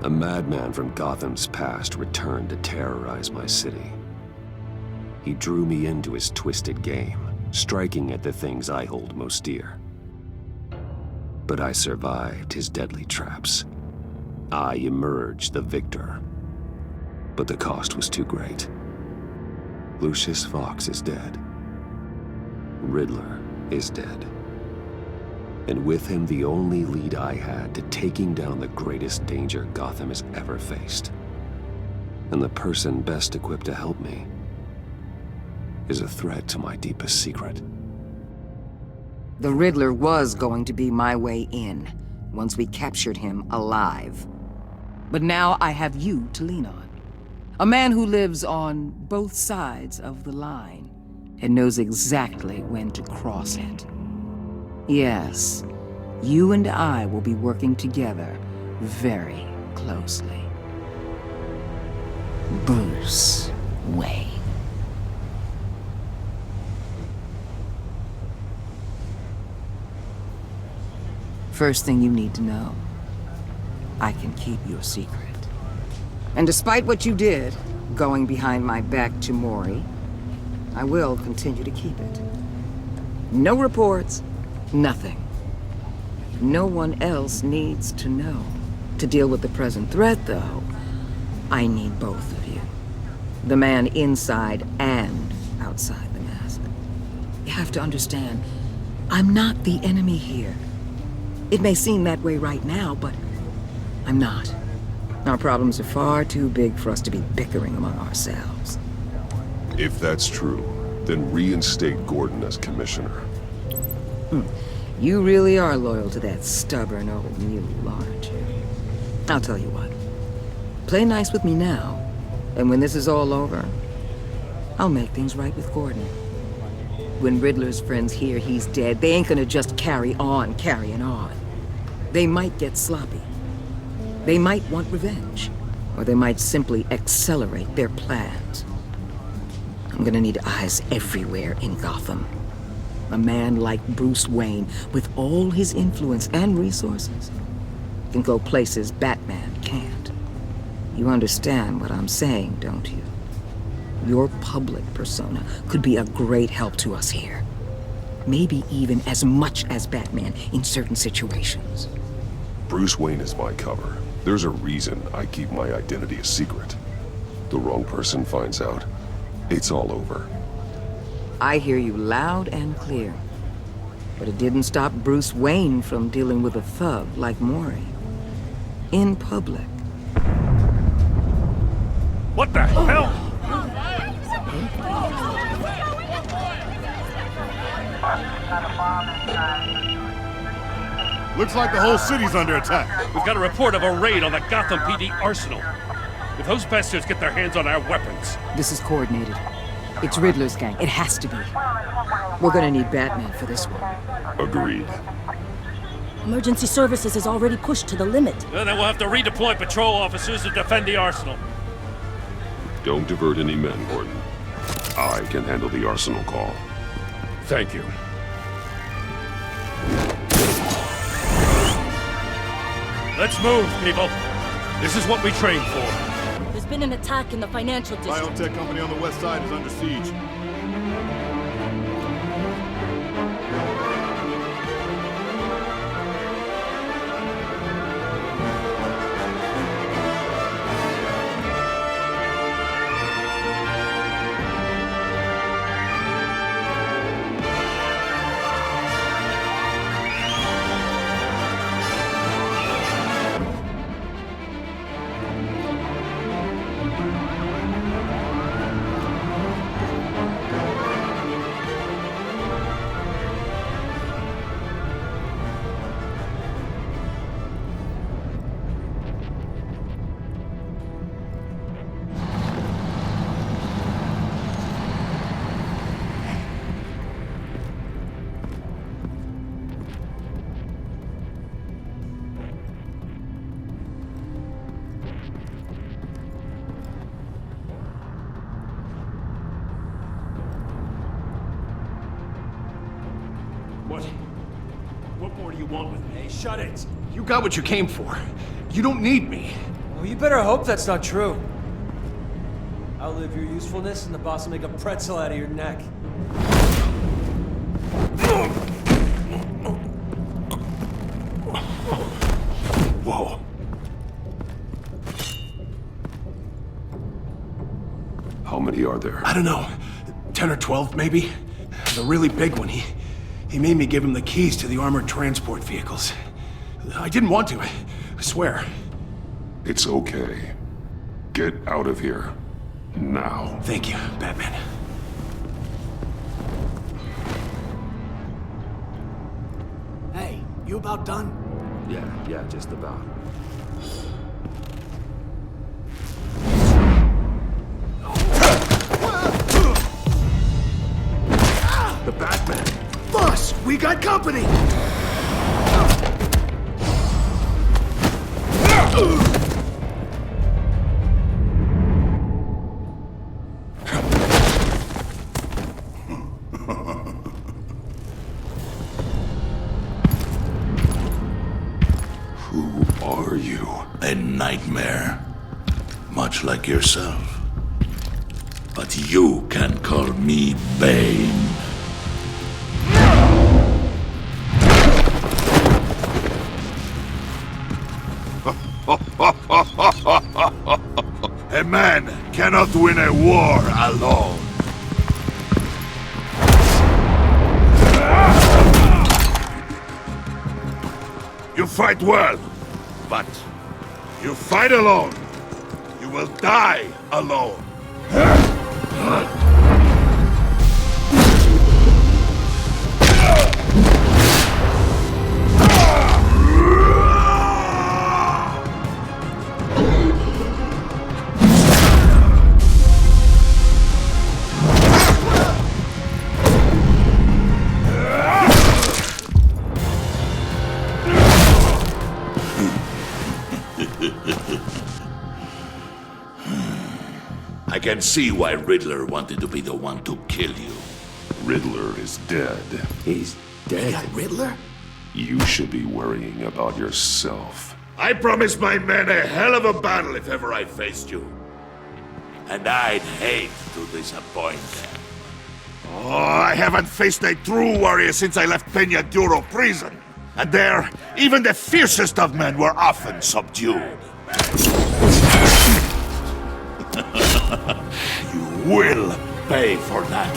A madman from Gotham's past returned to terrorize my city. He drew me into his twisted game, striking at the things I hold most dear. But I survived his deadly traps. I emerged the victor. But the cost was too great. Lucius Fox is dead. Riddler is dead. And with him, the only lead I had to taking down the greatest danger Gotham has ever faced. And the person best equipped to help me is a threat to my deepest secret. The Riddler was going to be my way in, once we captured him alive. But now I have you to lean on. A man who lives on both sides of the line, and knows exactly when to cross it. Yes, you and I will be working together very closely. Bruce Wayne. First thing you need to know, I can keep your secret. And despite what you did, going behind my back to Mori, I will continue to keep it. No reports, nothing. No one else needs to know. To deal with the present threat, though, I need both of you. The man inside and outside the mask. You have to understand, I'm not the enemy here. It may seem that way right now, but I'm not. Our problems are far too big for us to be bickering among ourselves. If that's true, then reinstate Gordon as commissioner. You really are loyal to that stubborn old mule, aren't you? I'll tell you what. Play nice with me now, and when this is all over, I'll make things right with Gordon. When Riddler's friends hear he's dead, they ain't gonna just carry on carrying on. They might get sloppy. They might want revenge, or they might simply accelerate their plans. I'm gonna need eyes everywhere in Gotham. A man like Bruce Wayne, with all his influence and resources, can go places Batman can't. You understand what I'm saying, don't you? Your public persona could be a great help to us here. Maybe even as much as Batman in certain situations. Bruce Wayne is my cover. There's a reason I keep my identity a secret. The wrong person finds out, it's all over. I hear you loud and clear. But it didn't stop Bruce Wayne from dealing with a thug like Mori. In public. What the hell? Looks like the whole city's under attack. We've got a report of a raid on the Gotham PD arsenal. If those bastards get their hands on our weapons... This is coordinated. It's Riddler's gang. It has to be. We're gonna need Batman for this one. Agreed. Emergency services is already pushed to the limit. Then we'll have to redeploy patrol officers to defend the arsenal. Don't divert any men, Gordon. I can handle the arsenal call. Thank you. Let's move, people. This is what we trained for. There's been an attack in the financial district. Biotech company on the west side is under siege. What more do you want with me? Hey, shut it! You got what you came for. You don't need me. Well, you better hope that's not true. Outlive your usefulness and the boss will make a pretzel out of your neck. Whoa. How many are there? I don't know. 10 or 12, maybe? The really big one, he made me give him the keys to the armored transport vehicles. I didn't want to, I swear. It's okay. Get out of here. Now. Thank you, Batman. Hey, you about done? Yeah, just about. The Batman! Boss, we got company! Who are you? A nightmare. Much like yourself. But you can call me Bane. A man cannot win a war alone. You fight well, but you fight alone. You will die alone. I can see why Riddler wanted to be the one to kill you. Riddler is dead. He's dead. Got Riddler? You should be worrying about yourself. I promised my men a hell of a battle if ever I faced you. And I'd hate to disappoint them. Oh, I haven't faced a true warrior since I left Peña Duro prison. And there, even the fiercest of men were often subdued. You will pay for that.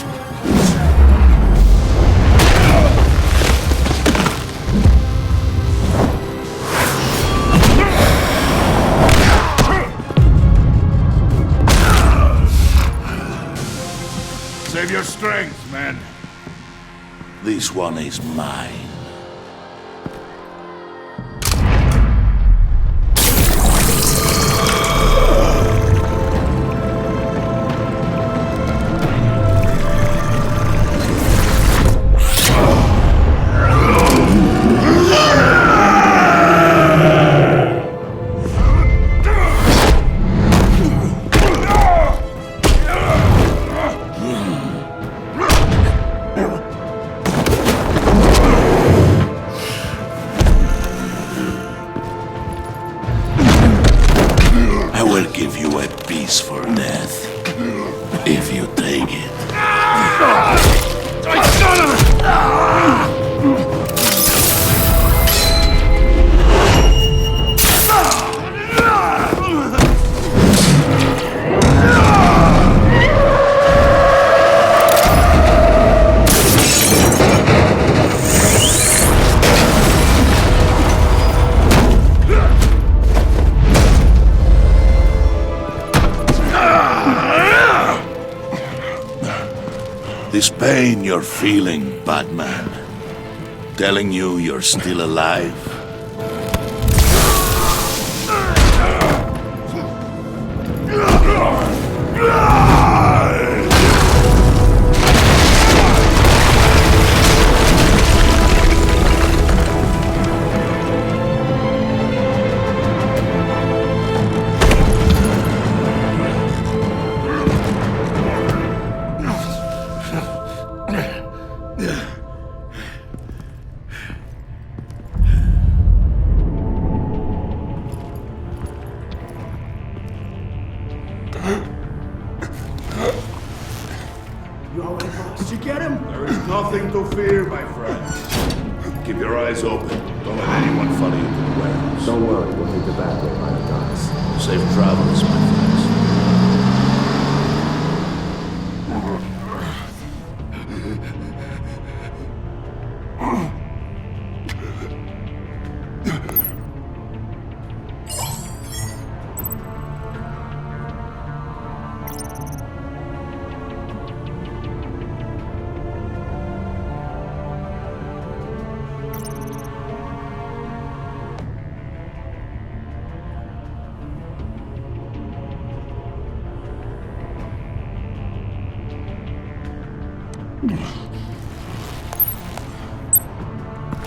Save your strength, man. This one is mine. For death, if you take it. This pain you're feeling, Batman, telling you you're still alive? You all right, boss? Did you get him? There is nothing to fear, my friend. Keep your eyes open. Don't let anyone follow you to the warehouse. Don't worry, we'll meet the back way by the docks. Safe travels, my friends.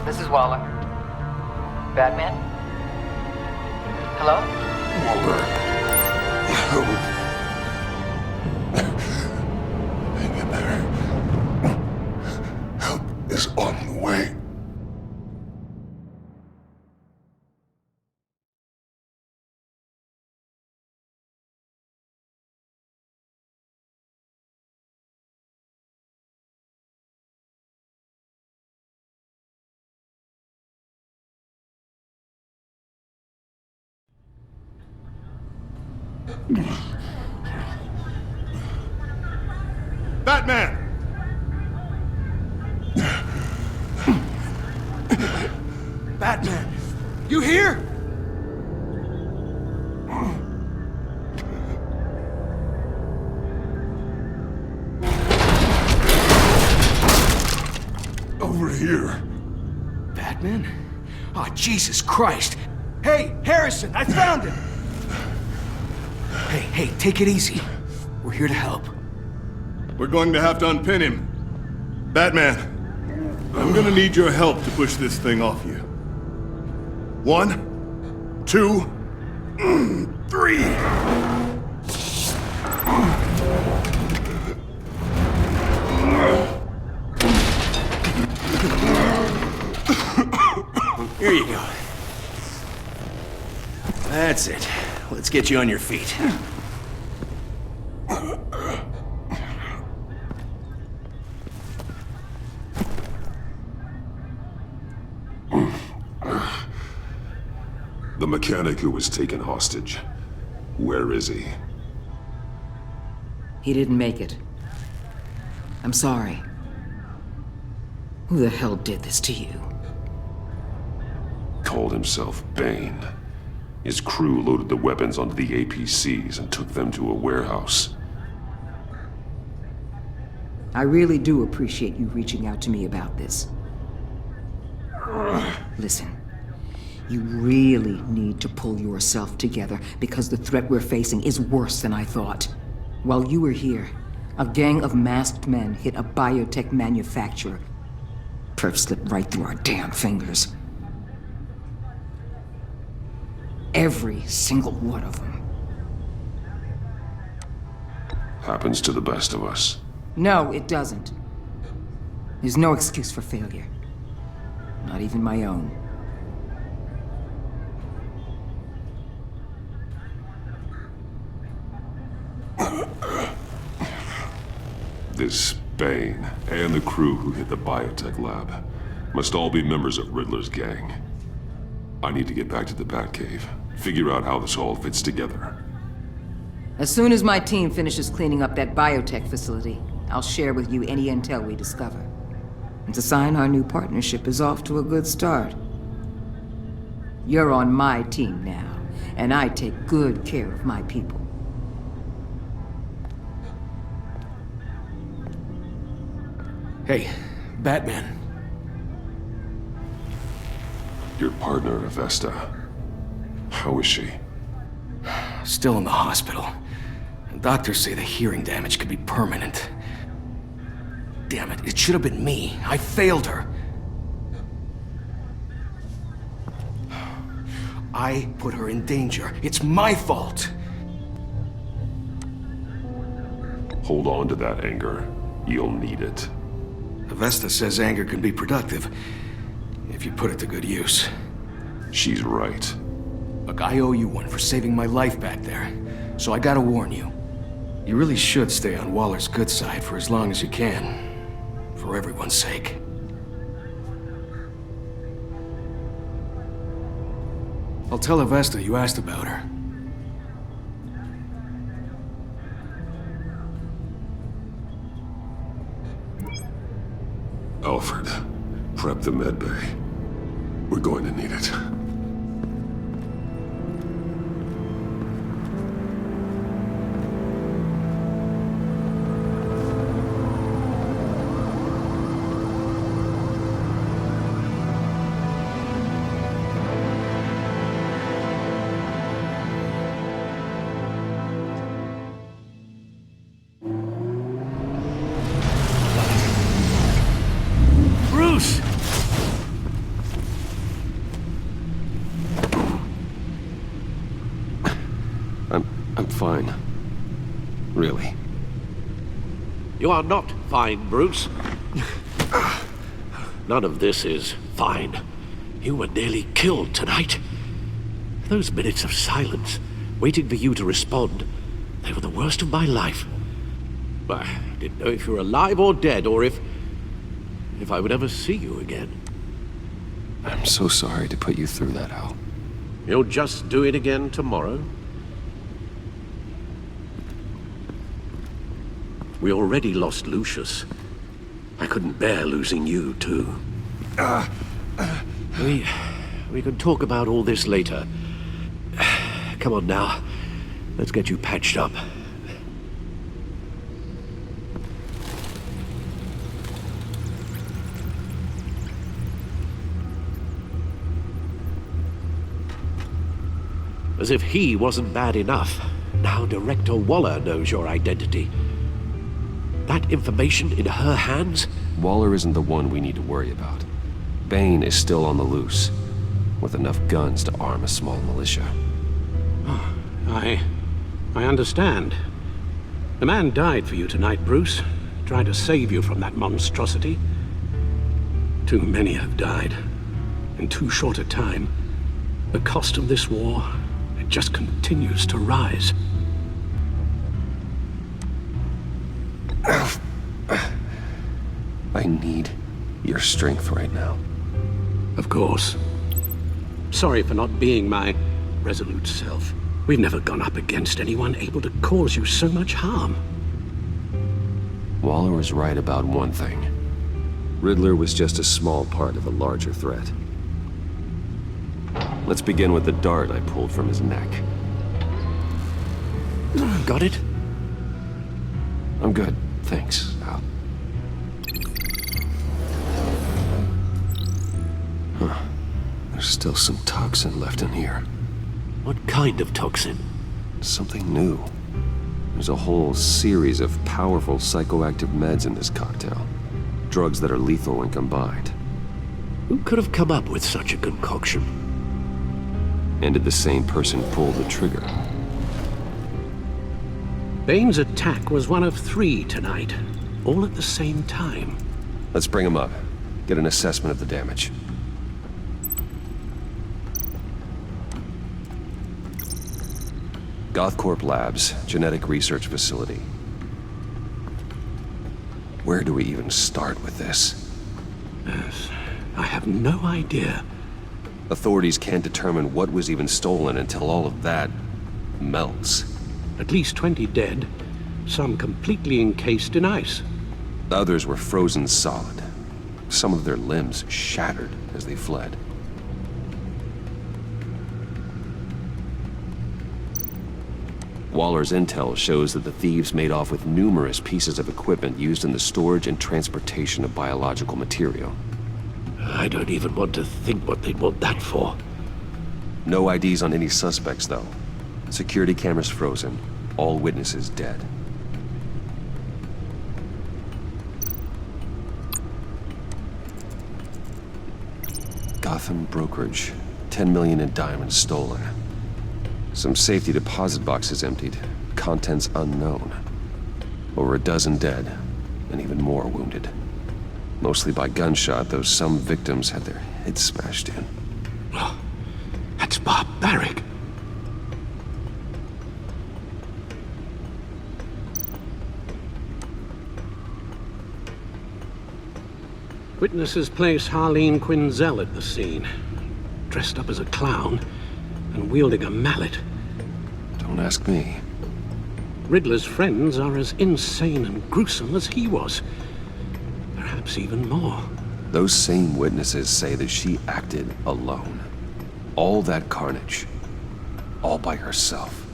This is Waller. Batman? Hello? Waller. Hang in there. Help is on the way. Batman! Batman! You here? Over here. Batman? Oh, Jesus Christ! Hey, Harrison, I found him! Hey, take it easy. We're here to help. We're going to have to unpin him. Batman, I'm gonna need your help to push this thing off you. 1, 2, 3. Here you go. That's it. Let's get you on your feet. The mechanic who was taken hostage. Where is he? He didn't make it. I'm sorry. Who the hell did this to you? Called himself Bane. His crew loaded the weapons onto the APCs and took them to a warehouse. I really do appreciate you reaching out to me about this. Listen, you really need to pull yourself together because the threat we're facing is worse than I thought. While you were here, a gang of masked men hit a biotech manufacturer. Perf slipped right through our damn fingers. Every single one of them. Happens to the best of us. No, it doesn't. There's no excuse for failure. Not even my own. This Bane and the crew who hit the biotech lab must all be members of Riddler's gang. I need to get back to the Batcave, figure out how this all fits together. As soon as my team finishes cleaning up that biotech facility, I'll share with you any intel we discover. And to sign our new partnership is off to a good start. You're on my team now, and I take good care of my people. Hey, Batman. Your partner, Avesta. How is she? Still in the hospital. Doctors say the hearing damage could be permanent. Damn it, it should have been me. I failed her. I put her in danger. It's my fault. Hold on to that anger. You'll need it. Avesta says anger can be productive, if you put it to good use. She's right. Look, I owe you one for saving my life back there, so I gotta warn you. You really should stay on Waller's good side for as long as you can. For everyone's sake. I'll tell Avesta you asked about her. Alfred, prep the med bay. We're going to need it. Bruce! I'm fine. Really. You are not fine, Bruce. None of this is fine. You were nearly killed tonight. Those minutes of silence, waiting for you to respond, they were the worst of my life. I didn't know if you were alive or dead, or if I would ever see you again. I'm so sorry to put you through that, Al. You'll just do it again tomorrow? We already lost Lucius. I couldn't bear losing you, too. We can talk about all this later. Come on now. Let's get you patched up. As if he wasn't bad enough, now Director Waller knows your identity. That information in her hands? Waller isn't the one we need to worry about. Bane is still on the loose, with enough guns to arm a small militia. Oh, I understand. The man died for you tonight, Bruce, trying to save you from that monstrosity. Too many have died, in too short a time. The cost of this war, it just continues to rise. I need your strength right now. Of course. Sorry for not being my resolute self. We've never gone up against anyone able to cause you so much harm. Waller was right about one thing. Riddler was just a small part of a larger threat. Let's begin with the dart I pulled from his neck. Got it? I'm good, thanks, Al. Huh. There's still some toxin left in here. What kind of toxin? Something new. There's a whole series of powerful psychoactive meds in this cocktail. Drugs that are lethal when combined. Who could have come up with such a concoction? And did the same person pull the trigger? Bane's attack was one of 3 tonight, all at the same time. Let's bring him up. Get an assessment of the damage. Gothcorp Labs, genetic research facility. Where do we even start with this? Yes, I have no idea. Authorities can't determine what was even stolen until all of that melts. At least 20 dead, some completely encased in ice. Others were frozen solid. Some of their limbs shattered as they fled. Waller's intel shows that the thieves made off with numerous pieces of equipment used in the storage and transportation of biological material. I don't even want to think what they'd want that for. No IDs on any suspects, though. Security cameras frozen. All witnesses dead. Gotham brokerage. 10 million in diamonds stolen. Some safety deposit boxes emptied. Contents unknown. Over a dozen dead, and even more wounded. Mostly by gunshot, though some victims had their heads smashed in. Oh, that's barbaric. Witnesses place Harleen Quinzel at the scene, dressed up as a clown and wielding a mallet. Don't ask me. Riddler's friends are as insane and gruesome as he was. Perhaps even more. Those same witnesses say that she acted alone. All that carnage. All by herself.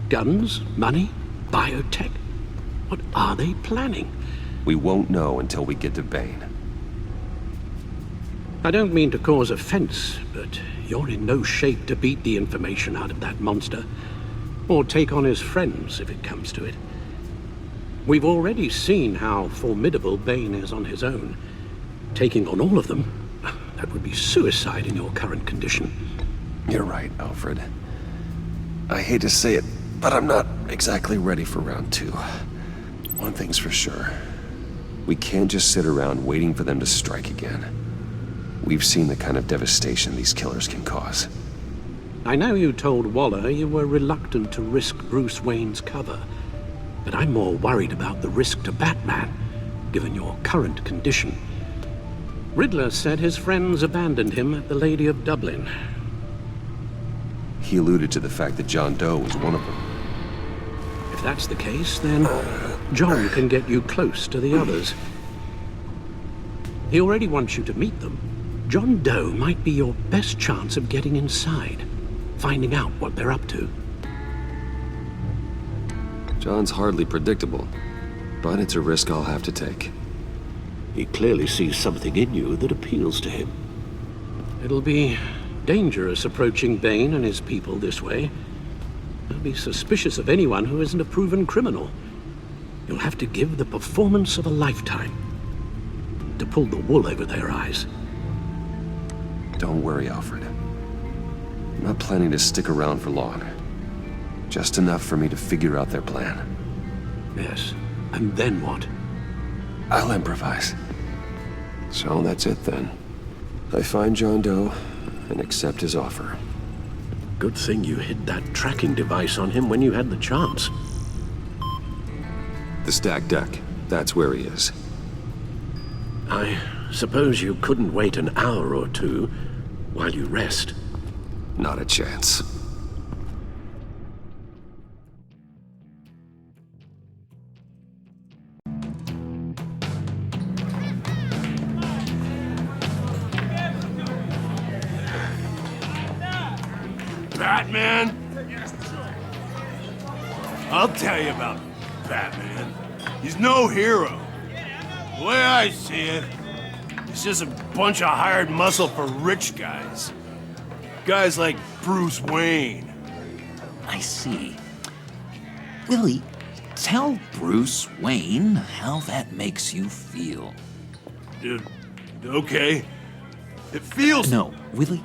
Guns? Money? Biotech? What are they planning? We won't know until we get to Bane. I don't mean to cause offense, but you're in no shape to beat the information out of that monster, or take on his friends if it comes to it. We've already seen how formidable Bane is on his own. Taking on all of them, that would be suicide in your current condition. You're right, Alfred. I hate to say it, but I'm not exactly ready for round 2. One thing's for sure. We can't just sit around waiting for them to strike again. We've seen the kind of devastation these killers can cause. I know you told Waller you were reluctant to risk Bruce Wayne's cover, but I'm more worried about the risk to Batman, given your current condition. Riddler said his friends abandoned him at the Lady of Dublin. He alluded to the fact that John Doe was one of them. If that's the case, then John can get you close to the others. He already wants you to meet them. John Doe might be your best chance of getting inside, finding out what they're up to. John's hardly predictable, but it's a risk I'll have to take. He clearly sees something in you that appeals to him. It'll be dangerous approaching Bane and his people this way. They'll be suspicious of anyone who isn't a proven criminal. You'll have to give the performance of a lifetime to pull the wool over their eyes. Don't worry, Alfred. I'm not planning to stick around for long. Just enough for me to figure out their plan. Yes, and then what? I'll improvise. So that's it then. I find John Doe and accept his offer. Good thing you hid that tracking device on him when you had the chance. The stacked deck. That's where he is. I suppose you couldn't wait an hour or two while you rest. Not a chance. Batman? I'll tell you about Batman. He's no hero. The way I see it, he's just a bunch of hired muscle for rich guys. Guys like Bruce Wayne. I see. Willie, tell Bruce Wayne how that makes you feel. Okay. It feels... No, Willie,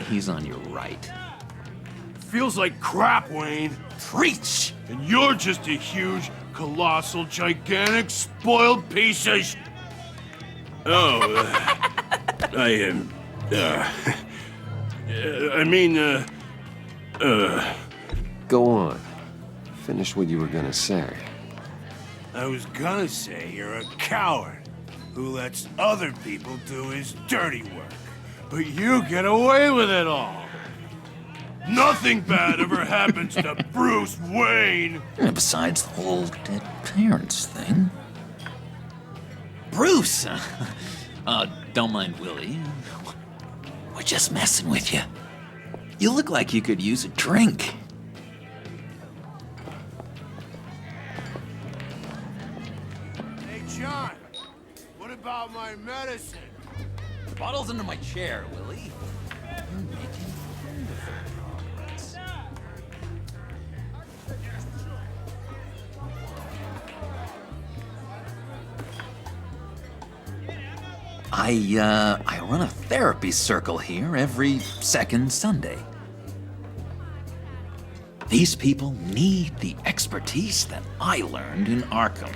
he's on your right. Feels like crap, Wayne. Preach! And you're just a huge, colossal, gigantic, spoiled piece of Oh, I am, Go on. Finish what you were gonna say. I was gonna say you're a coward who lets other people do his dirty work. But you get away with it all. Nothing bad ever happens to Bruce Wayne. And besides the whole dead parents thing. Bruce! Don't mind Willie. We're just messing with you. You look like you could use a drink. Hey, John, what about my medicine? The bottle's under my chair, Willie. You're making wonderful progress. I run a therapy circle here every second Sunday. These people need the expertise that I learned in Arkham.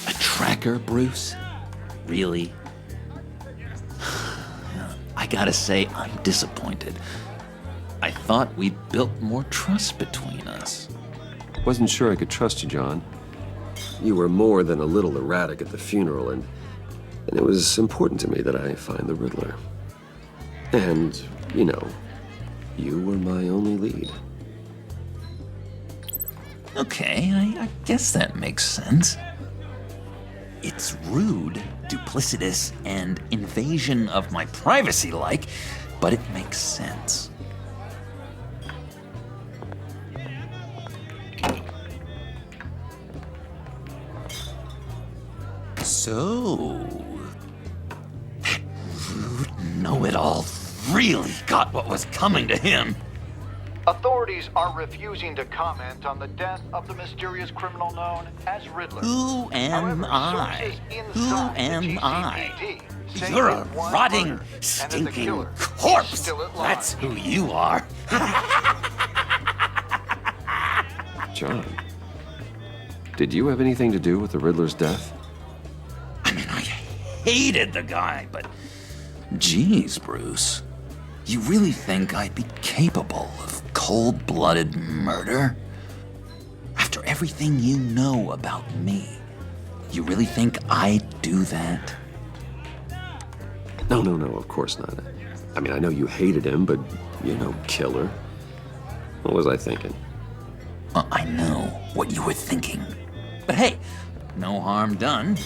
A tracker, Bruce? Really? I gotta say, I'm disappointed. I thought we'd built more trust between us. Wasn't sure I could trust you, John. You were more than a little erratic at the funeral, and it was important to me that I find the Riddler. And, you know, you were my only lead. Okay, I guess that makes sense. It's rude, duplicitous, and invasion of my privacy-like, but it makes sense. So, that rude know-it-all really got what was coming to him. Authorities are refusing to comment on the death of the mysterious criminal known as Riddler. Who am I? Who am I? You're a rotting, stinking corpse. That's who you are. John, did you have anything to do with the Riddler's death? Hated the guy, but geez, Bruce, you really think I'd be capable of cold-blooded murder? After everything you know about me, you really think I'd do that? No, of course not. I mean, I know you hated him, but you're no killer. What was I thinking? I know what you were thinking. But hey, no harm done.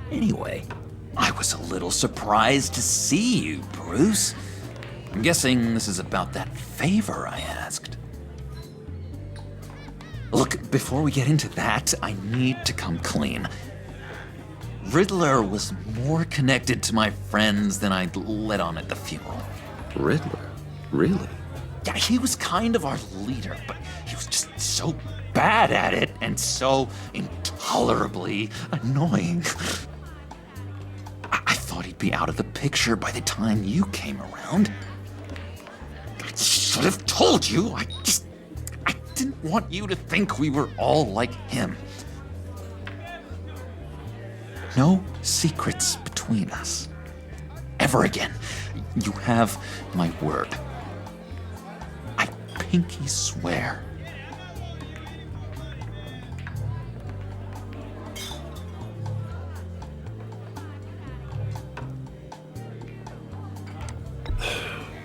Anyway, I was a little surprised to see you, Bruce. I'm guessing this is about that favor I asked. Look, before we get into that, I need to come clean. Riddler was more connected to my friends than I'd let on at the funeral. Riddler? Really? Yeah, he was kind of our leader, but he was just so bad at it and so intolerably annoying. I thought he'd be out of the picture by the time you came around. I should have told you. I didn't want you to think we were all like him. No secrets between us. Ever again. You have my word. I pinky swear.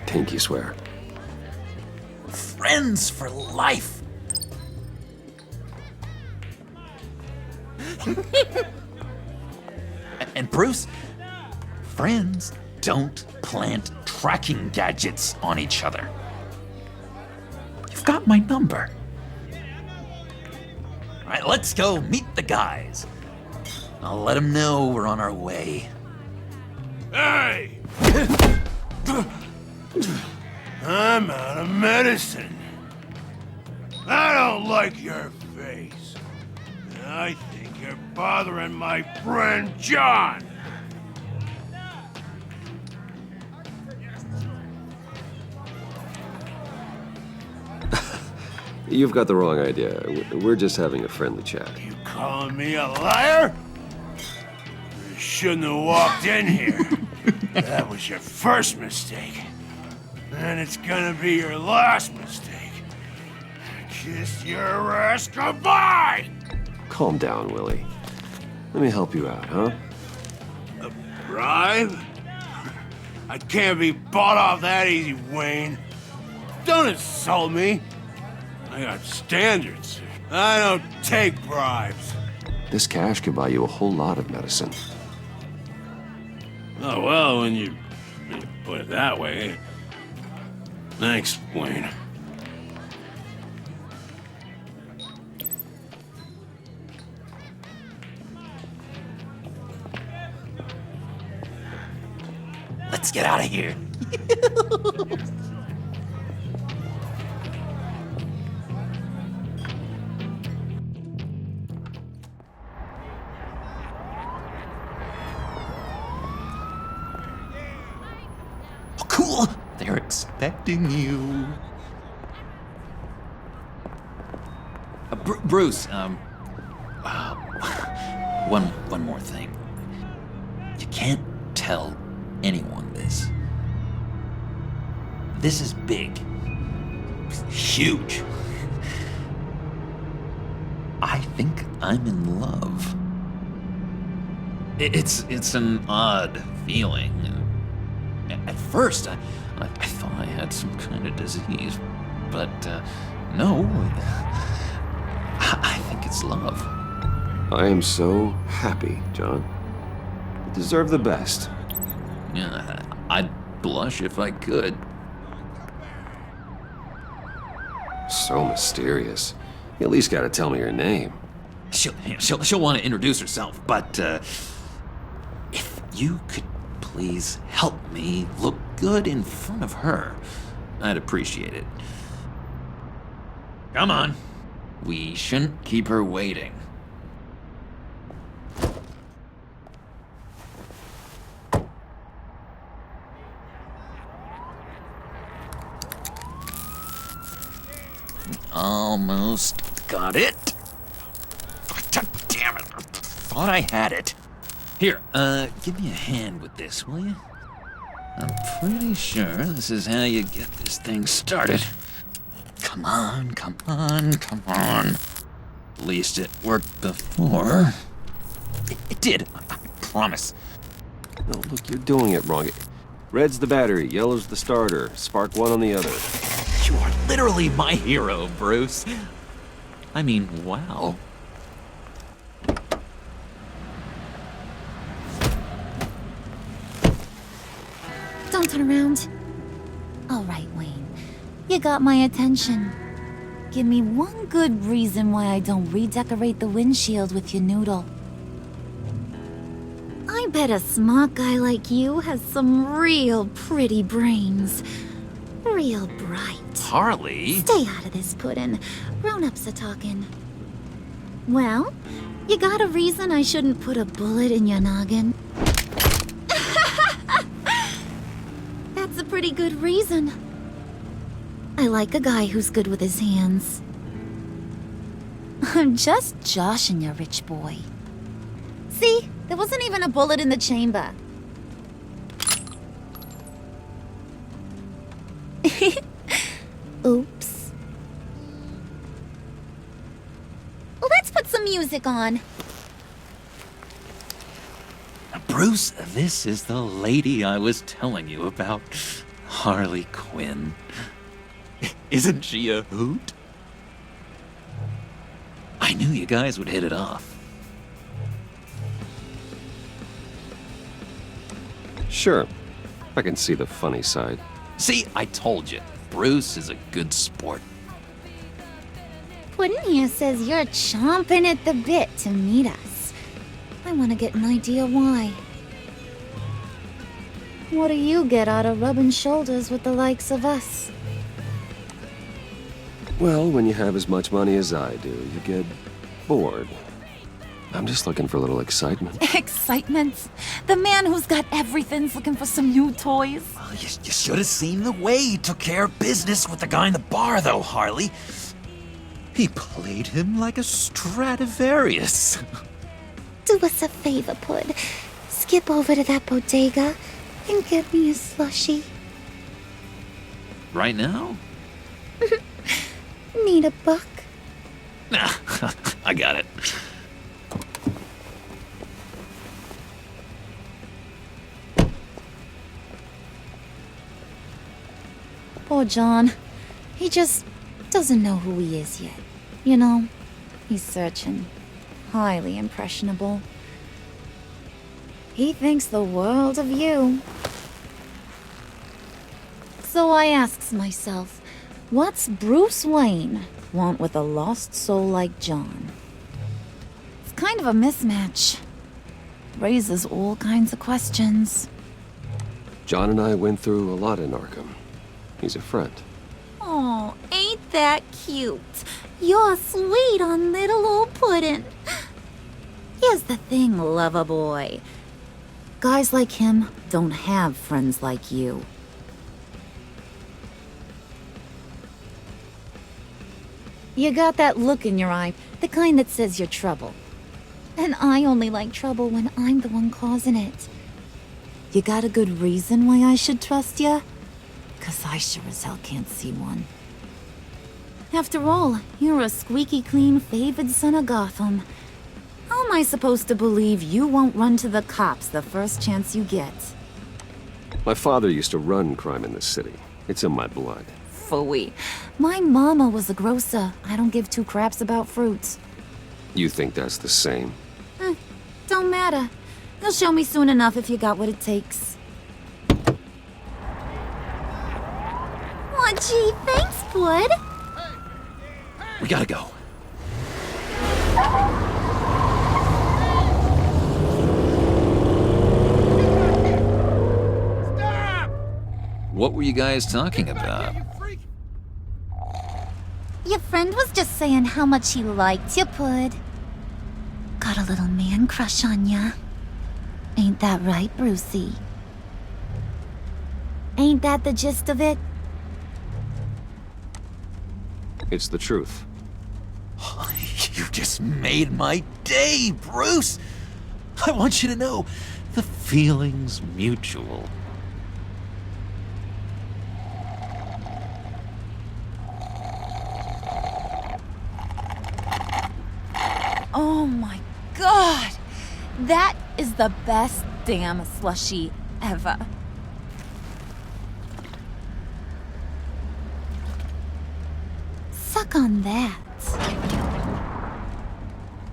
Pinky swear. Friends for life. And Bruce, friends don't plant tracking gadgets on each other. You've got my number. All right, let's go meet the guys. I'll let them know we're on our way. Hey! I'm out of medicine. I don't like your face. I think you're bothering my friend John. You've got the wrong idea. We're just having a friendly chat. You calling me a liar? You shouldn't have walked in here. That was your first mistake. And it's gonna be your last mistake. Kiss your ass goodbye! Calm down, Willie. Let me help you out, huh? A bribe? I can't be bought off that easy, Wayne. Don't insult me. I got standards. I don't take bribes. This cash could buy you a whole lot of medicine. Oh, well, when you put it that way. Thanks, Wayne. Let's get out of here. Oh, cool. They're expecting you. Bruce, one more thing. You can't tell anyone this. This is big. Huge. I think I'm in love. It's an odd feeling. At first, I thought I had some kind of disease, but no. I think it's love. I am so happy, John. You deserve the best. Yeah, I'd blush if I could. So mysterious. You at least gotta tell me your name. She'll want to introduce herself, but if you could please help me look good in front of her, I'd appreciate it. Come on. We shouldn't keep her waiting. Almost got it. Damn it. Thought I had it. Here, give me a hand with this, will you? I'm pretty sure this is how you get this thing started. Come on, come on, come on. At least it worked before. It did, I promise. No, look, you're doing it wrong. Red's the battery, yellow's the starter. Spark one on the other. You are literally my hero, Bruce. I mean, wow. Don't turn around. All right, Wayne. You got my attention. Give me one good reason why I don't redecorate the windshield with your noodle. I bet a smart guy like you has some real pretty brains. Real bright. Harley? Stay out of this, Puddin'. Grown-ups are talking. Well, you got a reason I shouldn't put a bullet in your noggin? That's a pretty good reason. I like a guy who's good with his hands. I'm just joshing you, rich boy. See? There wasn't even a bullet in the chamber. Oops. Well, let's put some music on. Bruce, this is the lady I was telling you about. Harley Quinn. Isn't she a hoot? I knew you guys would hit it off. Sure. I can see the funny side. See, I told you. Bruce is a good sport. Puddin' here says you're chomping at the bit to meet us. I want to get an idea why. What do you get out of rubbing shoulders with the likes of us? Well, when you have as much money as I do, you get bored. I'm just looking for a little excitement. Excitement? The man who's got everything's looking for some new toys. Well, you should have seen the way he took care of business with the guy in the bar, though, Harley. He played him like a Stradivarius. Do us a favor, Pud. Skip over to that bodega and get me a slushie. Right now? Need a buck? Nah, I got it. Poor John. He just doesn't know who he is yet. You know, he's searching. Highly impressionable. He thinks the world of you. So I asks myself, what's Bruce Wayne want with a lost soul like John? It's kind of a mismatch. Raises all kinds of questions. John and I went through a lot in Arkham. He's a friend. Oh, ain't that cute? You're sweet on little old Puddin'. Here's the thing, lover boy. Guys like him don't have friends like you. You got that look in your eye, the kind that says you're trouble. And I only like trouble when I'm the one causing it. You got a good reason why I should trust you? 'Cause I sure as hell can't see one. After all, you're a squeaky clean favored son of Gotham. How am I supposed to believe you won't run to the cops the first chance you get? My father used to run crime in this city. It's in my blood. Phooey. My mama was a grocer. I don't give two craps about fruits. You think that's the same? Don't matter. You'll show me soon enough if you got what it takes. Aw, gee, thanks, Bud. We gotta go. What were you guys talking about? Your friend was just saying how much he liked you, Pud. Got a little man crush on ya. Ain't that right, Brucey? Ain't that the gist of it? It's the truth. You just made my day, Bruce! I want you to know, the feeling's mutual. Oh my god! That is the best damn slushie ever. Suck on that.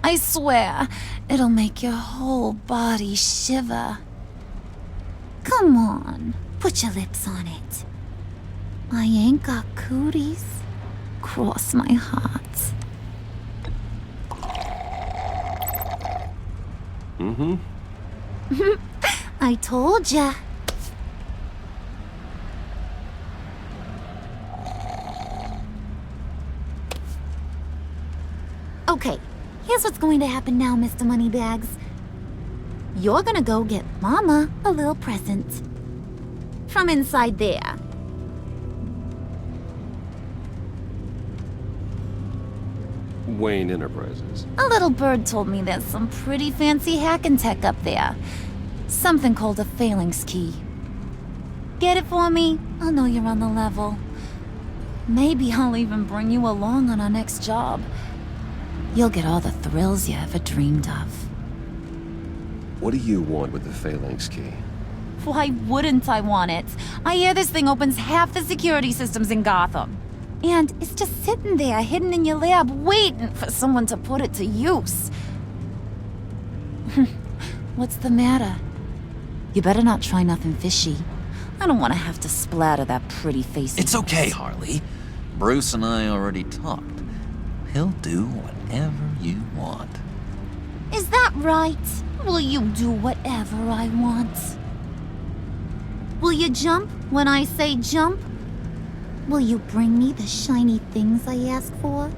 I swear, it'll make your whole body shiver. Come on, put your lips on it. I ain't got cooties. Cross my heart. Mm-hmm. I told ya. Okay, here's what's going to happen now, Mr. Moneybags. You're gonna go get Mama a little present. From inside there. Wayne Enterprises. A little bird told me there's some pretty fancy hacking tech up there. Something called a phalanx key. Get it for me? I'll know you're on the level. Maybe I'll even bring you along on our next job. You'll get all the thrills you ever dreamed of. What do you want with the phalanx key? Why wouldn't I want it? I hear this thing opens half the security systems in Gotham. And it's just sitting there, hidden in your lab, waiting for someone to put it to use. What's the matter? You better not try nothing fishy. I don't want to have to splatter that pretty face. It's okay, Harley. Bruce and I already talked. He'll do whatever you want. Is that right? Will you do whatever I want? Will you jump when I say jump? Will you bring me the shiny things I ask for?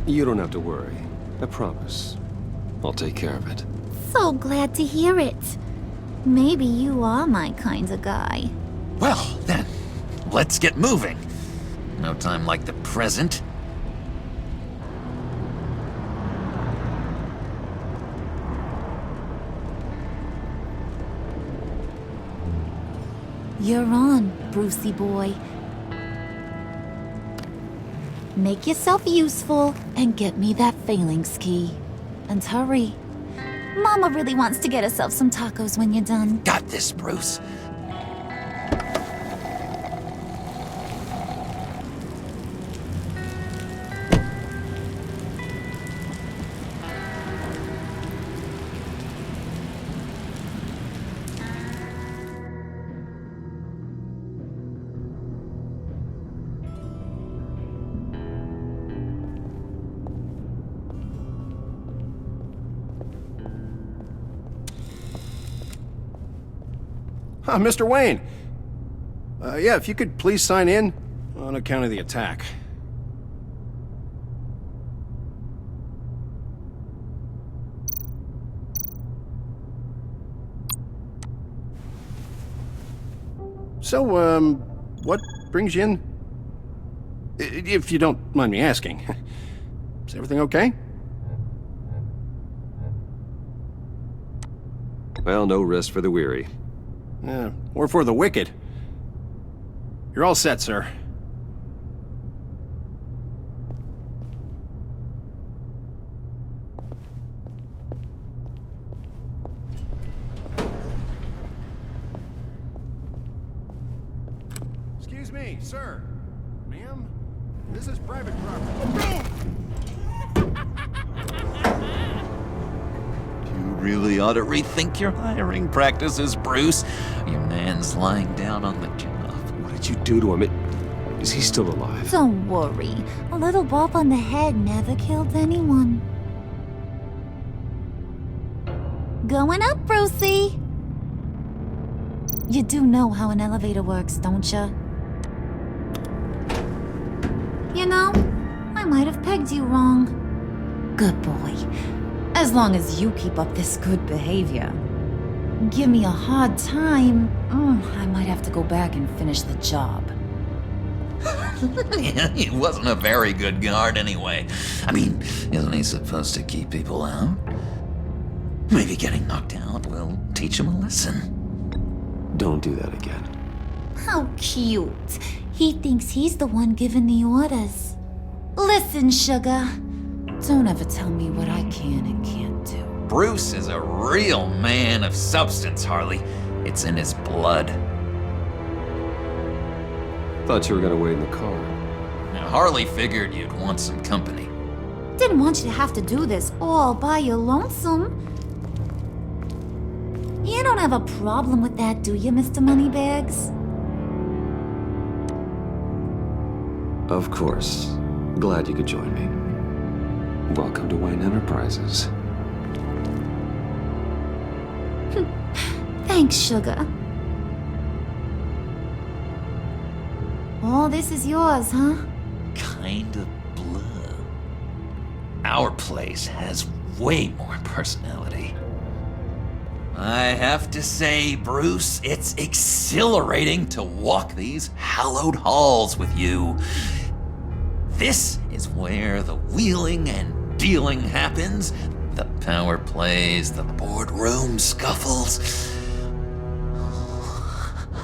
You don't have to worry. I promise. I'll take care of it. So glad to hear it. Maybe you are my kind of guy. Well, then, let's get moving. No time like the present. You're on, Brucey boy. Make yourself useful and get me that phalanx key. And hurry. Mama really wants to get herself some tacos when you're done. Got this, Bruce. Mr. Wayne. Yeah, if you could please sign in on account of the attack. So, what brings you in? If you don't mind me asking. Is everything okay? Well, no rest for the weary. Or for the wicked. You're all set, sir. Excuse me, sir. Ma'am? This is private property. Really ought to rethink your hiring practices, Bruce. Your man's lying down on the job. What did you do to him? Is he still alive? Don't worry. A little bump on the head never killed anyone. Going up, Brucey. You do know how an elevator works, don't you? You know, I might have pegged you wrong. Good boy. As long as you keep up this good behavior. Give me a hard time, I might have to go back and finish the job. He wasn't a very good guard anyway. I mean, isn't he supposed to keep people out? Maybe getting knocked out will teach him a lesson. Don't do that again. How cute. He thinks he's the one giving the orders. Listen, sugar. Don't ever tell me what I can and can't do. Bruce is a real man of substance, Harley. It's in his blood. Thought you were gonna wait in the car. Now, Harley figured you'd want some company. Didn't want you to have to do this all by your lonesome. You don't have a problem with that, do you, Mr. Moneybags? Of course. Glad you could join me. Welcome to Wayne Enterprises. Thanks, sugar. All this is yours, huh? Kind of blue. Our place has way more personality. I have to say, Bruce, it's exhilarating to walk these hallowed halls with you. This is where the wheeling and dealing happens, the power plays, the boardroom scuffles.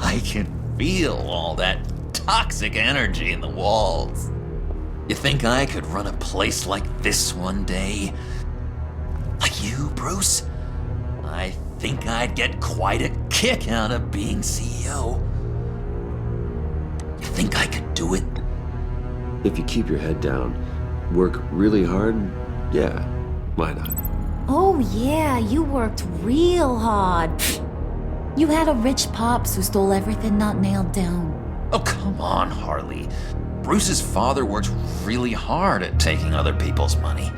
I can feel all that toxic energy in the walls. You think I could run a place like this one day? Like you, Bruce? I think I'd get quite a kick out of being CEO. You think I could do it? If you keep your head down, work really hard, yeah, why not? Oh yeah, you worked real hard. You had a rich pops who stole everything not nailed down. Oh, come on, Harley. Bruce's father worked really hard at taking other people's money.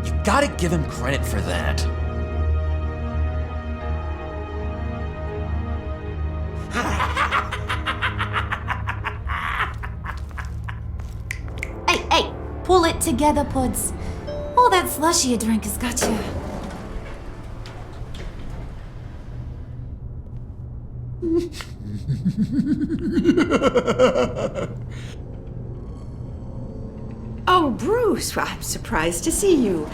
You gotta give him credit for that. Hey, pull it together, Puds. All that slushy you drink has got you. Oh, Bruce, I'm surprised to see you.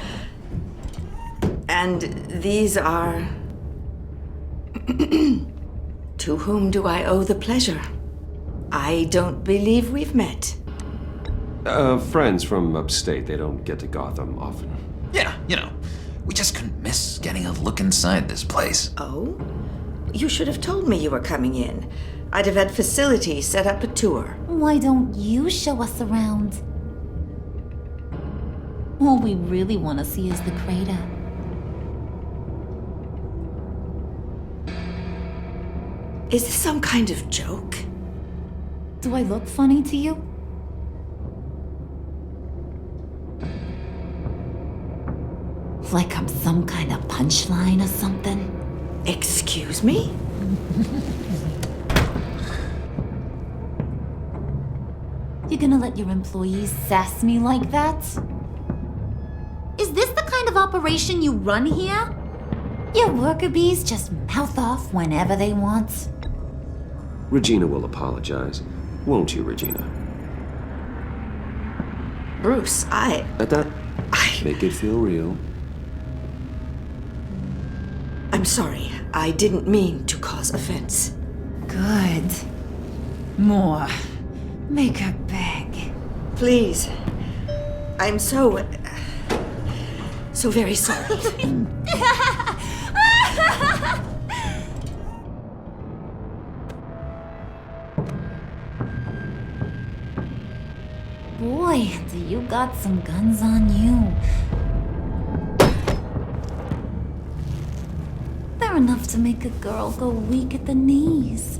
And these are... To whom do I owe the pleasure? I don't believe we've met. Friends from upstate. They don't get to Gotham often. Yeah, you know, we just couldn't miss getting a look inside this place. Oh? You should have told me you were coming in. I'd have had facilities set up a tour. Why don't you show us around? All we really want to see is the crater. Is this some kind of joke? Do I look funny to you? Like I'm some kind of punchline or something? Excuse me? You gonna let your employees sass me like that? Is this the kind of operation you run here? Your worker bees just mouth off whenever they want. Regina will apologize. Won't you, Regina? Bruce, Make it feel real. I'm sorry. I didn't mean to cause offense. Good. More. Make her beg. Please. I'm so very sorry. Boy, do you got some guns on you. They're enough to make a girl go weak at the knees.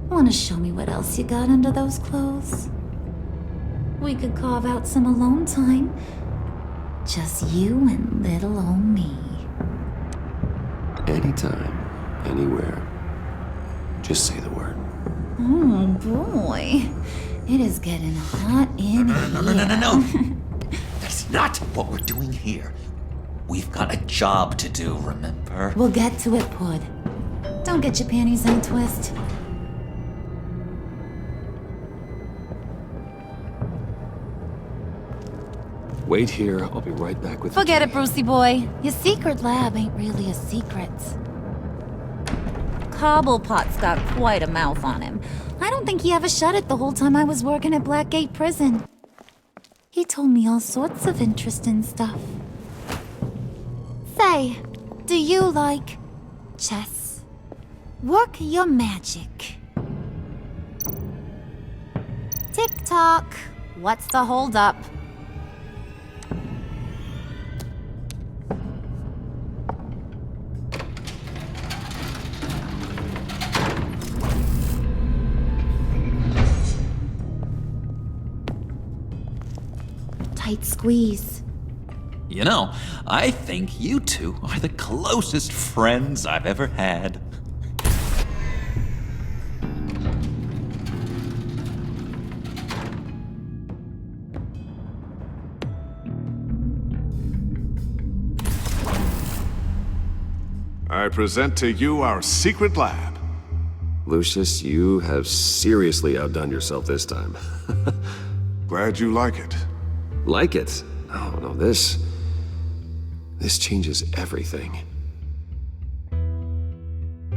Wanna show me what else you got under those clothes? We could carve out some alone time. Just you and little old me. Anytime, anywhere. Just say the word. Oh boy. It is getting hot in here. No. That's not what we're doing here. We've got a job to do, remember? We'll get to it, Pud. Don't get your panties in a twist. Wait here. I'll be right back with Forget it, Brucey boy. Your secret lab ain't really a secret. Cobblepot's got quite a mouth on him. I don't think he ever shut it the whole time I was working at Blackgate Prison. He told me all sorts of interesting stuff. Say, do you like chess? Work your magic. Tick-tock. What's the holdup? Tight squeeze. You know, I think you two are the closest friends I've ever had. I present to you our secret lab. Lucius, you have seriously outdone yourself this time. Glad you like it. Like it? No, this changes everything.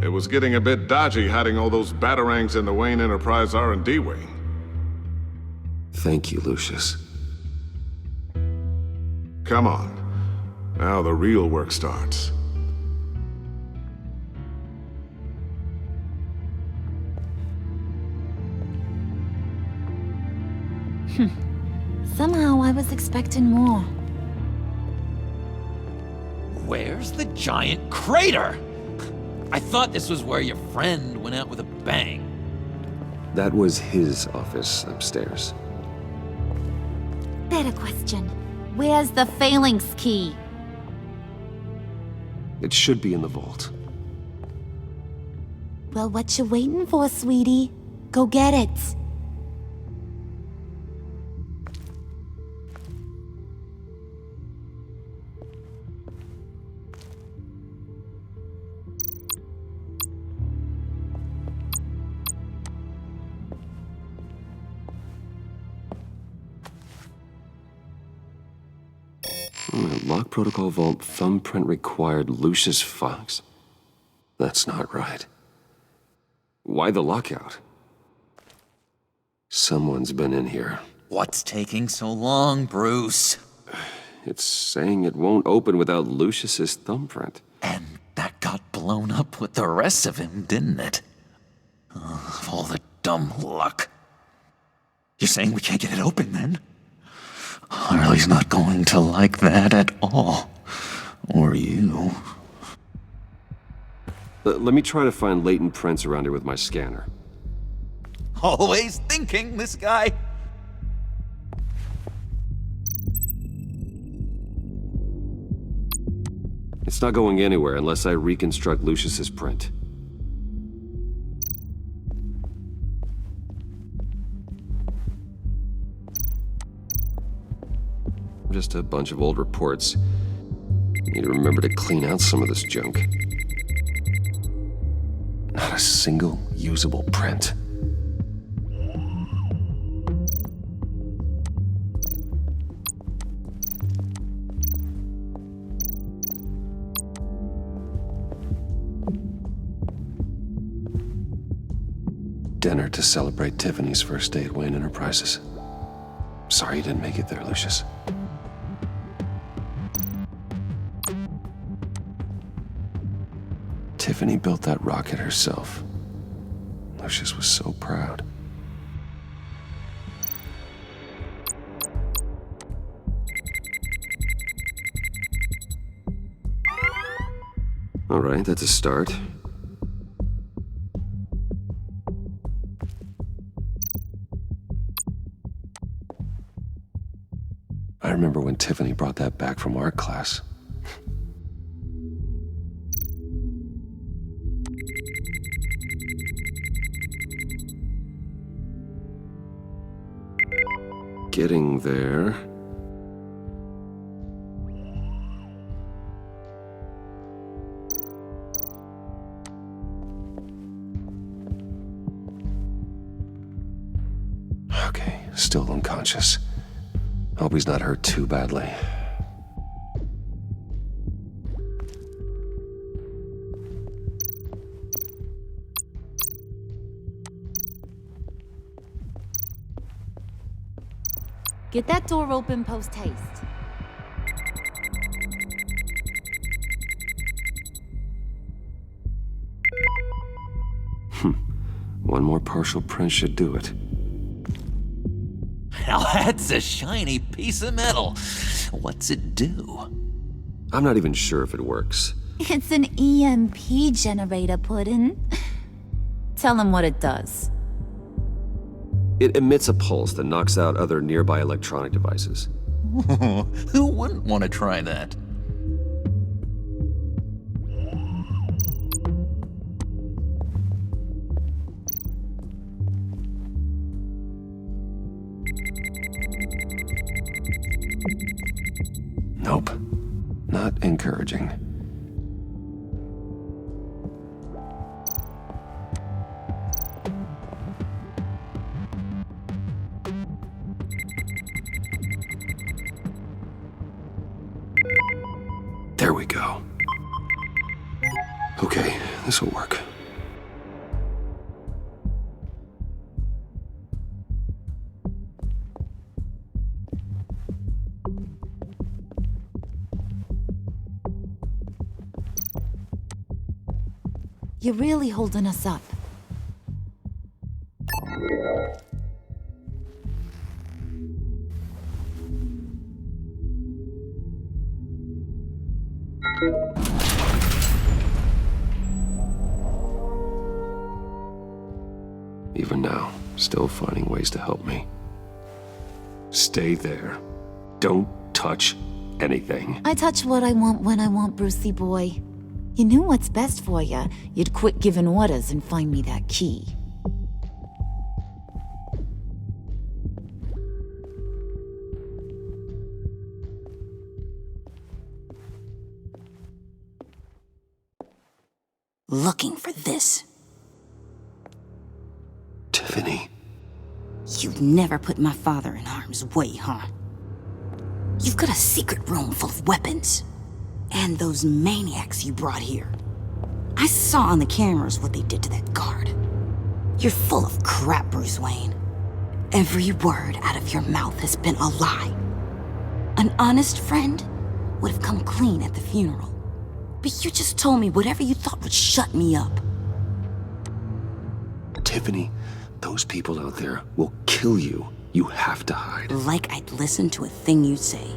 It was getting a bit dodgy hiding all those batarangs in the Wayne Enterprise R&D wing. Thank you, Lucius. Come on. Now the real work starts. Somehow I was expecting more. Where's the giant crater? I thought this was where your friend went out with a bang. That was his office upstairs. Better question. Where's the phalanx key? It should be in the vault. Well, what you waiting for, sweetie? Go get it. Lock protocol vault thumbprint required Lucius Fox. That's not right. Why the lockout? Someone's been in here. What's taking so long, Bruce? It's saying it won't open without Lucius's thumbprint. And that got blown up with the rest of him, didn't it? All the dumb luck. You're saying we can't get it open, then? Harley's not going to like that at all. Or you. Let me try to find latent prints around here with my scanner. Always thinking, this guy. It's not going anywhere unless I reconstruct Lucius's print. Just a bunch of old reports. Need to remember to clean out some of this junk. Not a single usable print. Dinner to celebrate Tiffany's first day at Wayne Enterprises. Sorry you didn't make it there, Lucius. Tiffany built that rocket herself. Lucius was so proud. All right, that's a start. I remember when Tiffany brought that back from art class. Getting there. Okay, still unconscious. Hope he's not hurt too badly. Get that door open post-haste. One more partial print should do it. Now that's a shiny piece of metal. What's it do? I'm not even sure if it works. It's an EMP generator, Puddin'. Tell him what it does. It emits a pulse that knocks out other nearby electronic devices. Who wouldn't want to try that? Nope. Not encouraging. There we go. Okay, this will work. You're really holding us up. Even now, still finding ways to help me. Stay there. Don't touch anything. I touch what I want when I want, Brucey boy. You knew what's best for you. You'd quit giving orders and find me that key. Looking for this. Tiffany. You'd never put my father in harm's way, huh? You've got a secret room full of weapons. And those maniacs you brought here. I saw on the cameras what they did to that guard. You're full of crap, Bruce Wayne. Every word out of your mouth has been a lie. An honest friend would have come clean at the funeral. But you just told me whatever you thought would shut me up. Tiffany, those people out there will kill you. You have to hide. Like I'd listen to a thing you say.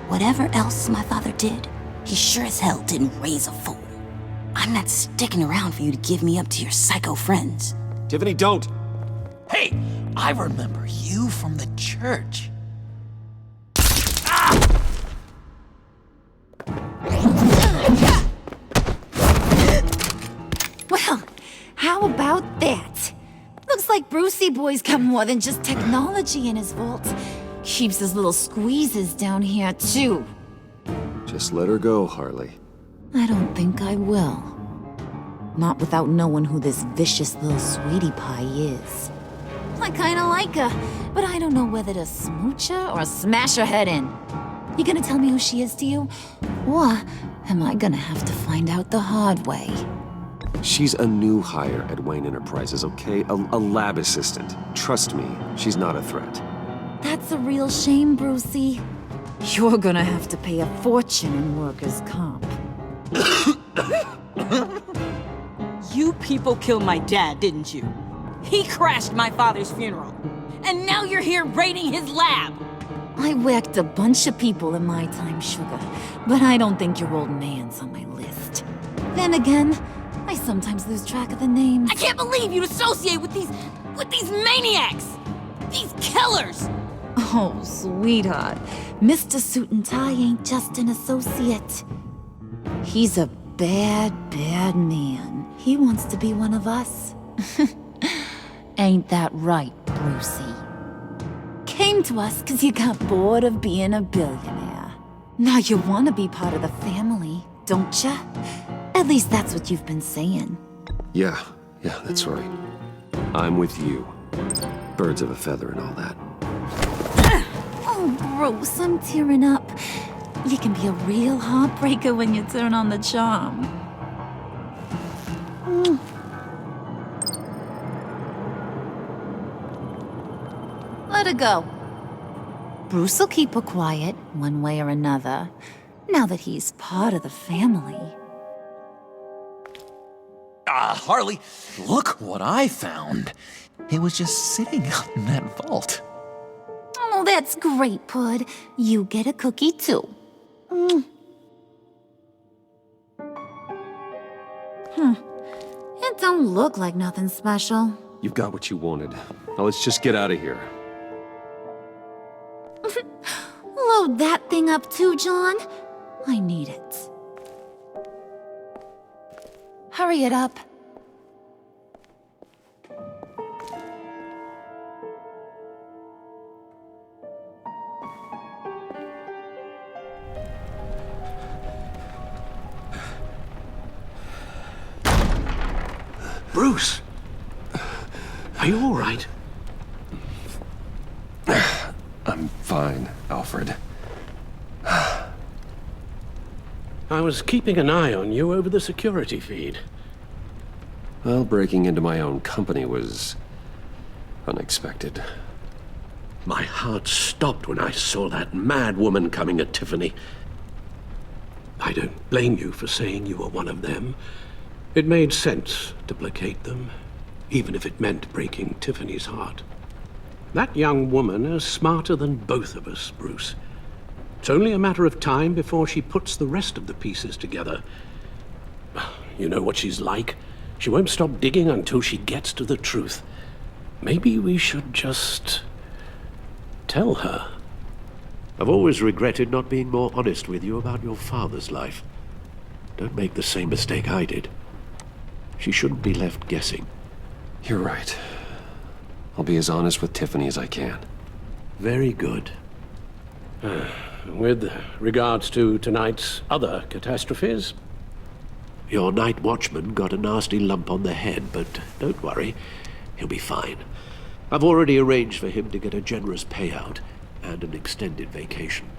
Whatever else my father did, he sure as hell didn't raise a fool. I'm not sticking around for you to give me up to your psycho friends. Tiffany, don't! Hey, I remember you from the church. Well, how about that? Looks like Brucey Boy's got more than just technology in his vault. Keeps his little squeezes down here, too. Just let her go, Harley. I don't think I will. Not without knowing who this vicious little sweetie pie is. I kinda like her, but I don't know whether to smooch her or smash her head in. You gonna tell me who she is to you? Or am I gonna have to find out the hard way? She's a new hire at Wayne Enterprises, okay? A lab assistant. Trust me, she's not a threat. That's a real shame, Brucey. You're gonna have to pay a fortune in workers' comp. You people killed my dad, didn't you? He crashed my father's funeral. And now you're here raiding his lab! I whacked a bunch of people in my time, Sugar, but I don't think your old man's on my list. Then again, I sometimes lose track of the names. I can't believe you'd associate with these maniacs! These killers! Oh, sweetheart. Mr. Suit and Tie ain't just an associate. He's a bad, bad man. He wants to be one of us. Ain't that right, Brucey? Came to us because you got bored of being a billionaire. Now you want to be part of the family, don't ya? At least that's what you've been saying. Yeah, that's right. I'm with you. Birds of a feather and all that. Oh, Bruce, I'm tearing up. You can be a real heartbreaker when you turn on the charm. Let her go. Bruce will keep her quiet, one way or another, now that he's part of the family. Harley, look what I found. It was just sitting out in that vault. Oh, that's great, Pud. You get a cookie, too. It don't look like nothing special. You've got what you wanted. Now let's just get out of here. Load that thing up too, John. I need it. Hurry it up. Bruce! Are you all right? I'm fine, Alfred. I was keeping an eye on you over the security feed. Well, breaking into my own company was unexpected. My heart stopped when I saw that mad woman coming at Tiffany. I don't blame you for saying you were one of them. It made sense to placate them, even if it meant breaking Tiffany's heart. That young woman is smarter than both of us, Bruce. It's only a matter of time before she puts the rest of the pieces together. You know what she's like. She won't stop digging until she gets to the truth. Maybe we should just tell her. I've always regretted not being more honest with you about your father's life. Don't make the same mistake I did. She shouldn't be left guessing. You're right. I'll be as honest with Tiffany as I can. Very good. With regards to tonight's other catastrophes? Your night watchman got a nasty lump on the head, but don't worry. He'll be fine. I've already arranged for him to get a generous payout and an extended vacation.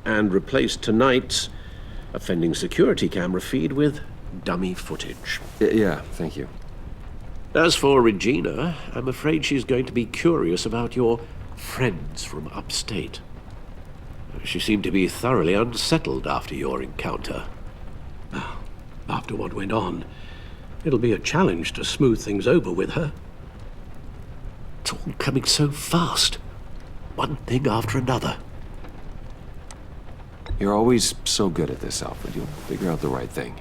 And replaced tonight's offending security camera feed with dummy footage. Yeah, thank you. As for Regina, I'm afraid she's going to be curious about your friends from upstate. She seemed to be thoroughly unsettled after your encounter. Well, after what went on, it'll be a challenge to smooth things over with her. It's all coming so fast. One thing after another. You're always so good at this, Alfred. You'll figure out the right thing.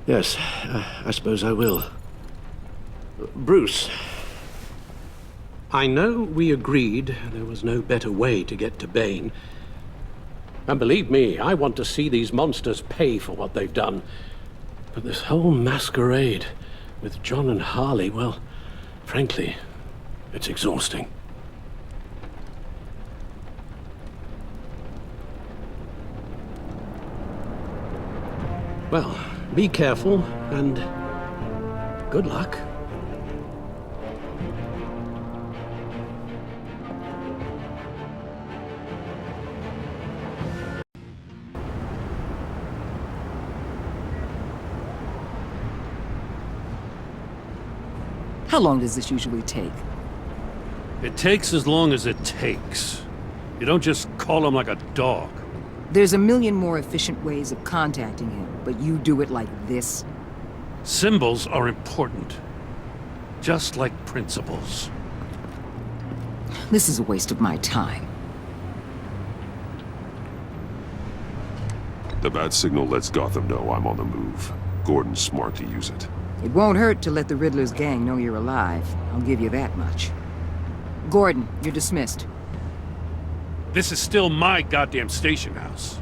Yes, I suppose I will. Bruce, I know we agreed there was no better way to get to Bane. And believe me, I want to see these monsters pay for what they've done. But this whole masquerade with John and Harley, well, frankly, it's exhausting. Well, be careful, and good luck. How long does this usually take? It takes as long as it takes. You don't just call him like a dog. There's a million more efficient ways of contacting him, but you do it like this? Symbols are important. Just like principles. This is a waste of my time. The bat signal lets Gotham know I'm on the move. Gordon's smart to use it. It won't hurt to let the Riddler's gang know you're alive. I'll give you that much. Gordon, you're dismissed. This is still my goddamn station house.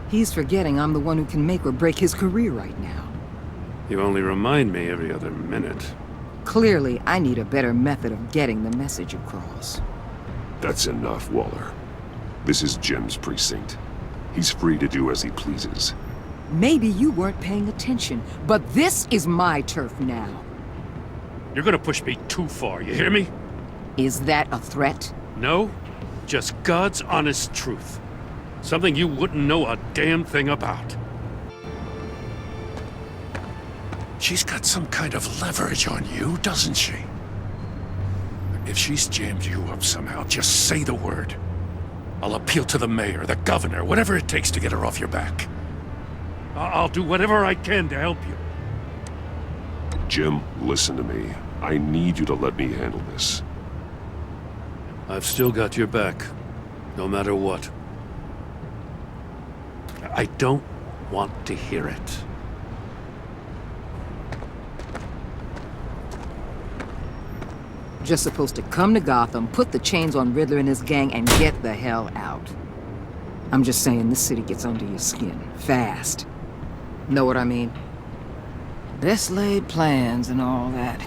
He's forgetting I'm the one who can make or break his career right now. You only remind me every other minute. Clearly, I need a better method of getting the message across. That's enough, Waller. This is Jim's precinct. He's free to do as he pleases. Maybe you weren't paying attention, but this is my turf now. You're gonna push me too far, you hear me? Is that a threat? No, just God's honest truth. Something you wouldn't know a damn thing about. She's got some kind of leverage on you, doesn't she? If she's jammed you up somehow, just say the word. I'll appeal to the mayor, the governor, whatever it takes to get her off your back. I'll do whatever I can to help you. Jim, listen to me. I need you to let me handle this. I've still got your back, no matter what. I don't want to hear it. Just supposed to come to Gotham, put the chains on Riddler and his gang, and get the hell out. I'm just saying, this city gets under your skin, fast. Know what I mean? Best laid plans and all that.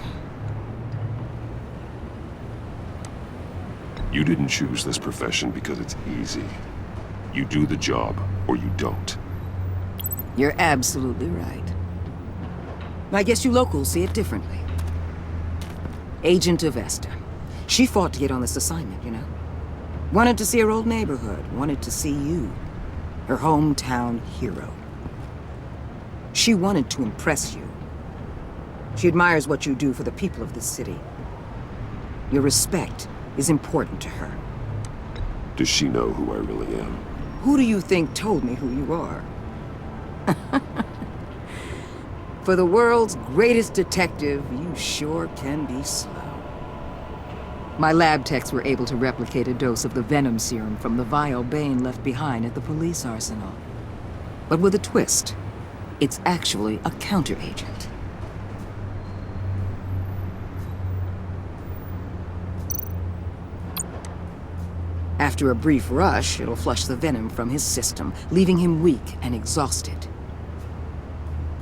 You didn't choose this profession because it's easy. You do the job, or you don't. You're absolutely right. I guess you locals see it differently. Agent Avesta. She fought to get on this assignment, you know? Wanted to see her old neighborhood, wanted to see you, her hometown hero. She wanted to impress you. She admires what you do for the people of this city. Your respect is important to her. Does she know who I really am? Who do you think told me who you are? For the world's greatest detective, you sure can be slow. My lab techs were able to replicate a dose of the venom serum from the vial Bane left behind at the police arsenal. But with a twist. It's actually a counteragent. After a brief rush, it'll flush the venom from his system, leaving him weak and exhausted.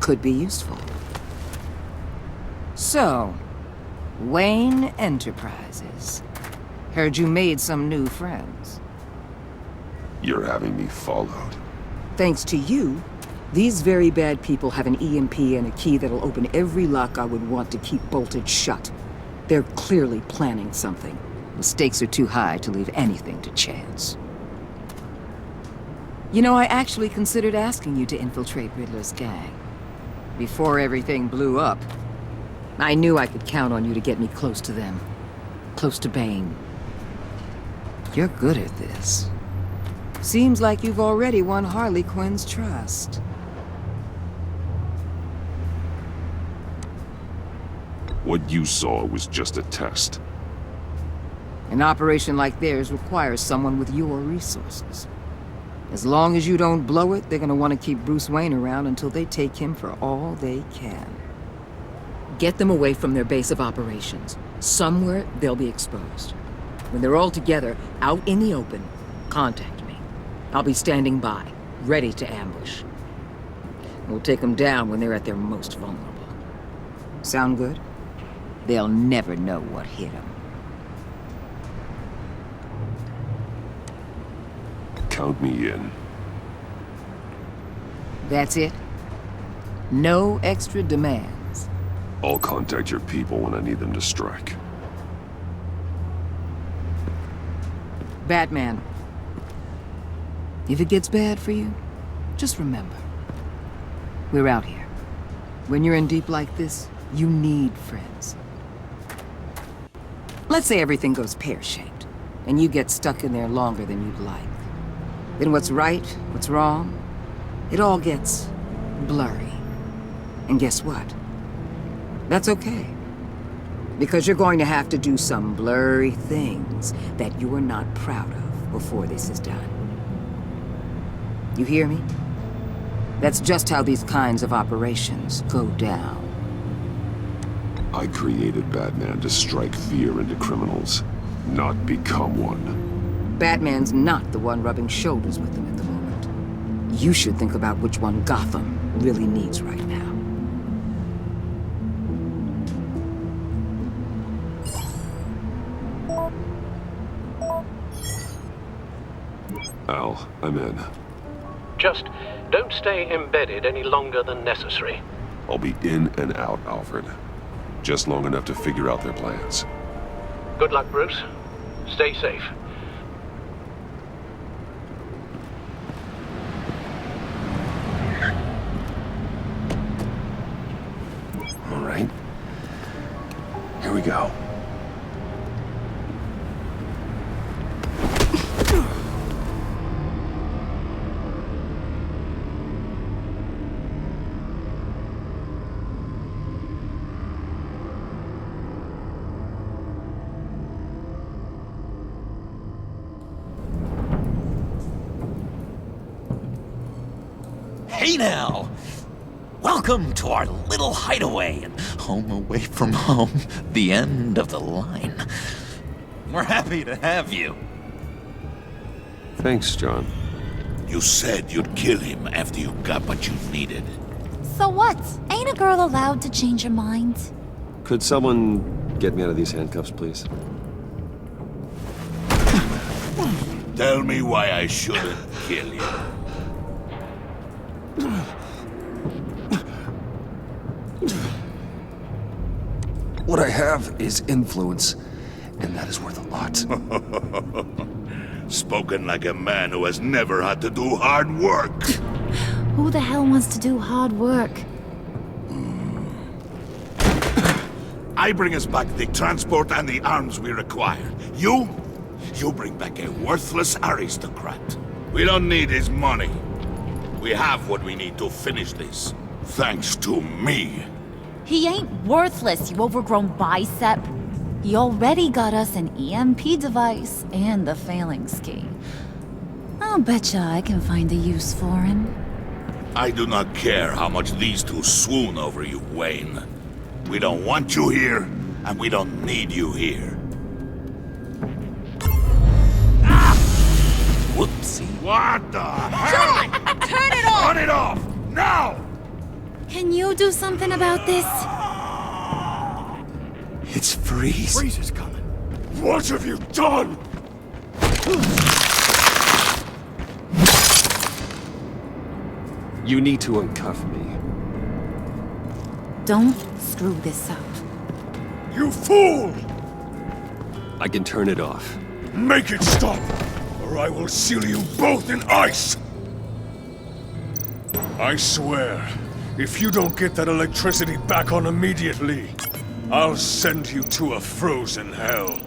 Could be useful. So, Wayne Enterprises. Heard you made some new friends. You're having me followed. Thanks to you, these very bad people have an EMP and a key that'll open every lock I would want to keep bolted shut. They're clearly planning something. The stakes are too high to leave anything to chance. You know, I actually considered asking you to infiltrate Riddler's gang. Before everything blew up. I knew I could count on you to get me close to them. Close to Bane. You're good at this. Seems like you've already won Harley Quinn's trust. What you saw was just a test. An operation like theirs requires someone with your resources. As long as you don't blow it, they're gonna want to keep Bruce Wayne around until they take him for all they can. Get them away from their base of operations. Somewhere they'll be exposed. When they're all together, out in the open, contact me. I'll be standing by, ready to ambush. We'll take them down when they're at their most vulnerable. Sound good? They'll never know what hit them. Count me in. That's it? No extra demands? I'll contact your people when I need them to strike. Batman. If it gets bad for you, just remember. We're out here. When you're in deep like this, you need friends. Let's say everything goes pear-shaped, and you get stuck in there longer than you'd like. Then what's right, what's wrong, it all gets blurry. And guess what? That's okay. Because you're going to have to do some blurry things that you are not proud of before this is done. You hear me? That's just how these kinds of operations go down. I created Batman to strike fear into criminals, not become one. Batman's not the one rubbing shoulders with them at the moment. You should think about which one Gotham really needs right now. Al, I'm in. Just don't stay embedded any longer than necessary. I'll be in and out, Alfred. Just long enough to figure out their plans. Good luck, Bruce. Stay safe. All right. Here we go. Hey now! Welcome to our little hideaway and home away from home, the end of the line. We're happy to have you. Thanks, John. You said you'd kill him after you got what you needed. So what? Ain't a girl allowed to change her mind? Could someone get me out of these handcuffs, please? Tell me why I shouldn't kill you. What I have is influence, and that is worth a lot. Spoken like a man who has never had to do hard work. Who the hell wants to do hard work? I bring us back the transport and the arms we require. You bring back a worthless aristocrat. We don't need his money. We have what we need to finish this. Thanks to me. He ain't worthless, you overgrown bicep. He already got us an EMP device and the phalanx key. I'll betcha I can find a use for him. I do not care how much these two swoon over you, Wayne. We don't want you here, and we don't need you here. Ah! Whoopsie. What the hell? John! Turn it off! Turn it off! Now! Can you do something about this? It's Freeze. Freeze is coming. What have you done? You need to uncuff me. Don't screw this up. You fool! I can turn it off. Make it stop, or I will seal you both in ice! I swear, if you don't get that electricity back on immediately, I'll send you to a frozen hell.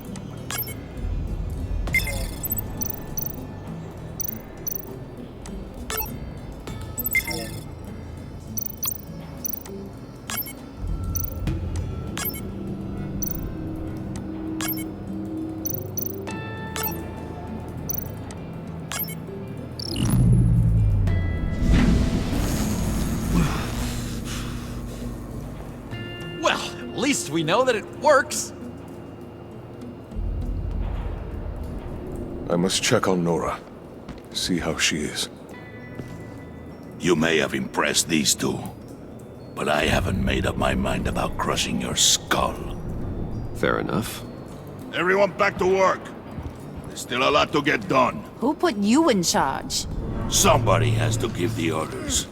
At least we know that it works. I must check on Nora. See how she is. You may have impressed these two, but I haven't made up my mind about crushing your skull. Fair enough. Everyone back to work. There's still a lot to get done. Who put you in charge? Somebody has to give the orders.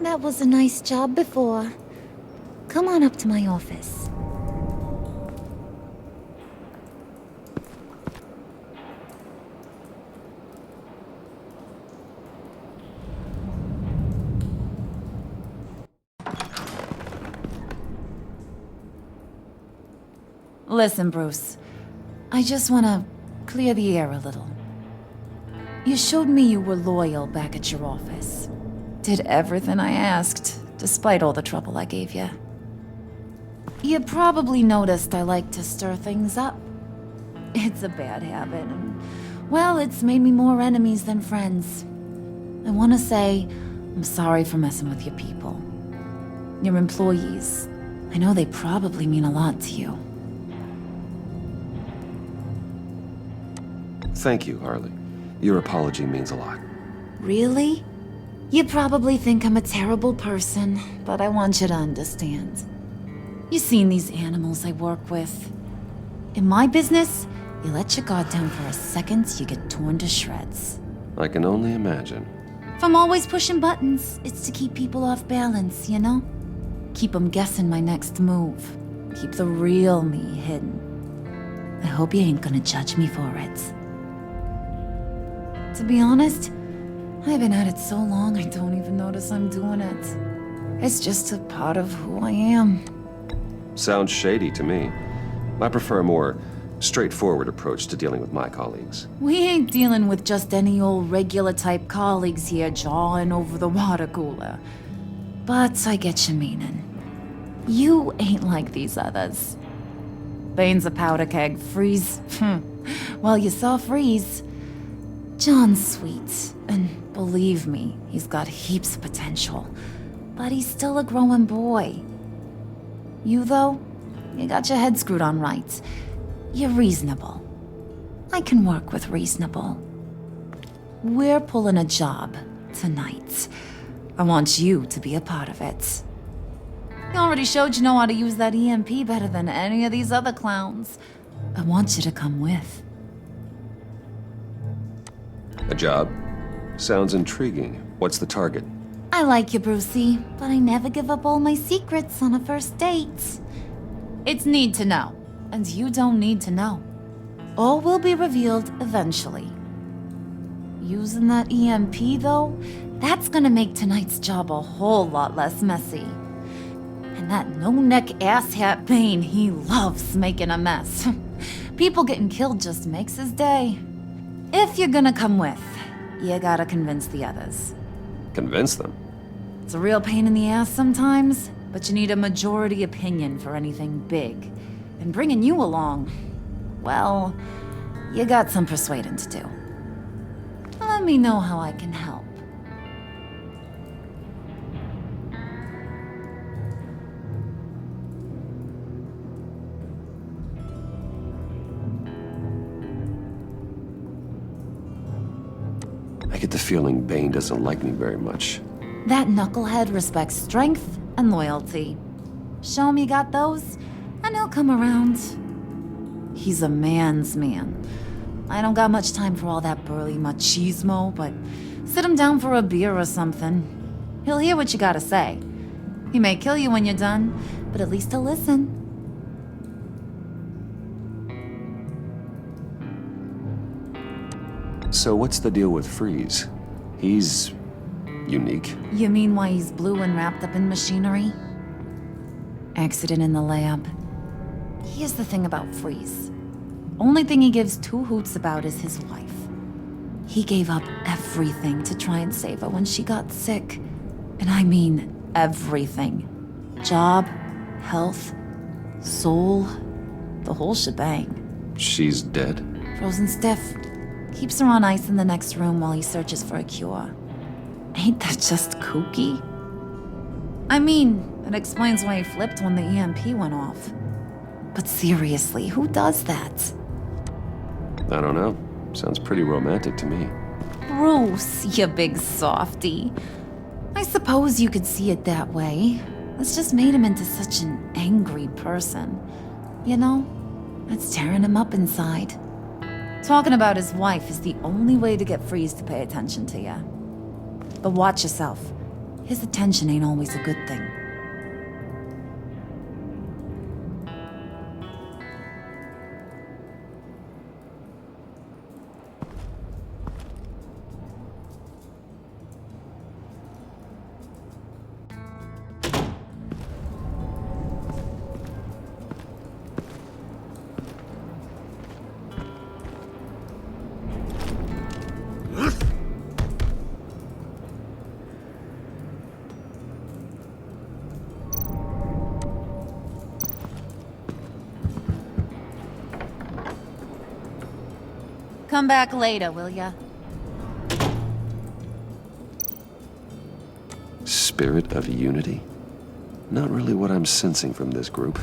That was a nice job before. Come on up to my office. Listen, Bruce. I just want to clear the air a little. You showed me you were loyal back at your office. Did everything I asked, despite all the trouble I gave you. You probably noticed I like to stir things up. It's a bad habit, and, well, it's made me more enemies than friends. I want to say I'm sorry for messing with your people. Your employees. I know they probably mean a lot to you. Thank you, Harley. Your apology means a lot. Really? You probably think I'm a terrible person, but I want you to understand. You've seen these animals I work with. In my business, you let your guard down for a second, you get torn to shreds. I can only imagine. If I'm always pushing buttons, it's to keep people off balance, you know? Keep them guessing my next move. Keep the real me hidden. I hope you ain't gonna judge me for it. To be honest, I've been at it so long I don't even notice I'm doing it. It's just a part of who I am. Sounds shady to me. I prefer a more straightforward approach to dealing with my colleagues. We ain't dealing with just any old regular type colleagues here jawing over the water cooler. But I get your meaning. You ain't like these others. Bane's a powder keg. Freeze. Well, you saw Freeze. John's sweet, and believe me, he's got heaps of potential. But he's still a growing boy. You, though, you got your head screwed on right. You're reasonable. I can work with reasonable. We're pulling a job tonight. I want you to be a part of it. You already showed you know how to use that EMP better than any of these other clowns. I want you to come with. A job? Sounds intriguing. What's the target? I like you, Brucey, but I never give up all my secrets on a first date. It's need to know, and you don't need to know. All will be revealed eventually. Using that EMP, though, that's gonna make tonight's job a whole lot less messy. And that no-neck asshat Bane, he loves making a mess. People getting killed just makes his day. If you're gonna come with, you gotta convince the others. Convince them? It's a real pain in the ass sometimes, but you need a majority opinion for anything big. And bringing you along, well, you got some persuading to do. Let me know how I can help. I get the feeling Bane doesn't like me very much. That knucklehead respects strength and loyalty. Show him you got those, and he'll come around. He's a man's man. I don't got much time for all that burly machismo, but sit him down for a beer or something. He'll hear what you gotta say. He may kill you when you're done, but at least he'll listen. So what's the deal with Freeze? He's unique. You mean why he's blue and wrapped up in machinery? Accident in the lab. Here's the thing about Freeze. Only thing he gives two hoots about is his wife. He gave up everything to try and save her when she got sick. And I mean everything. Job, health, soul, the whole shebang. She's dead? Frozen stiff. Keeps her on ice in the next room while he searches for a cure. Ain't that just kooky? I mean, it explains why he flipped when the EMP went off. But seriously, who does that? I don't know. Sounds pretty romantic to me. Bruce, you big softy. I suppose you could see it that way. It's just made him into such an angry person. You know, it's tearing him up inside. Talking about his wife is the only way to get Freeze to pay attention to you. But watch yourself. His attention ain't always a good thing. Come back later, will ya? Spirit of unity? Not really what I'm sensing from this group.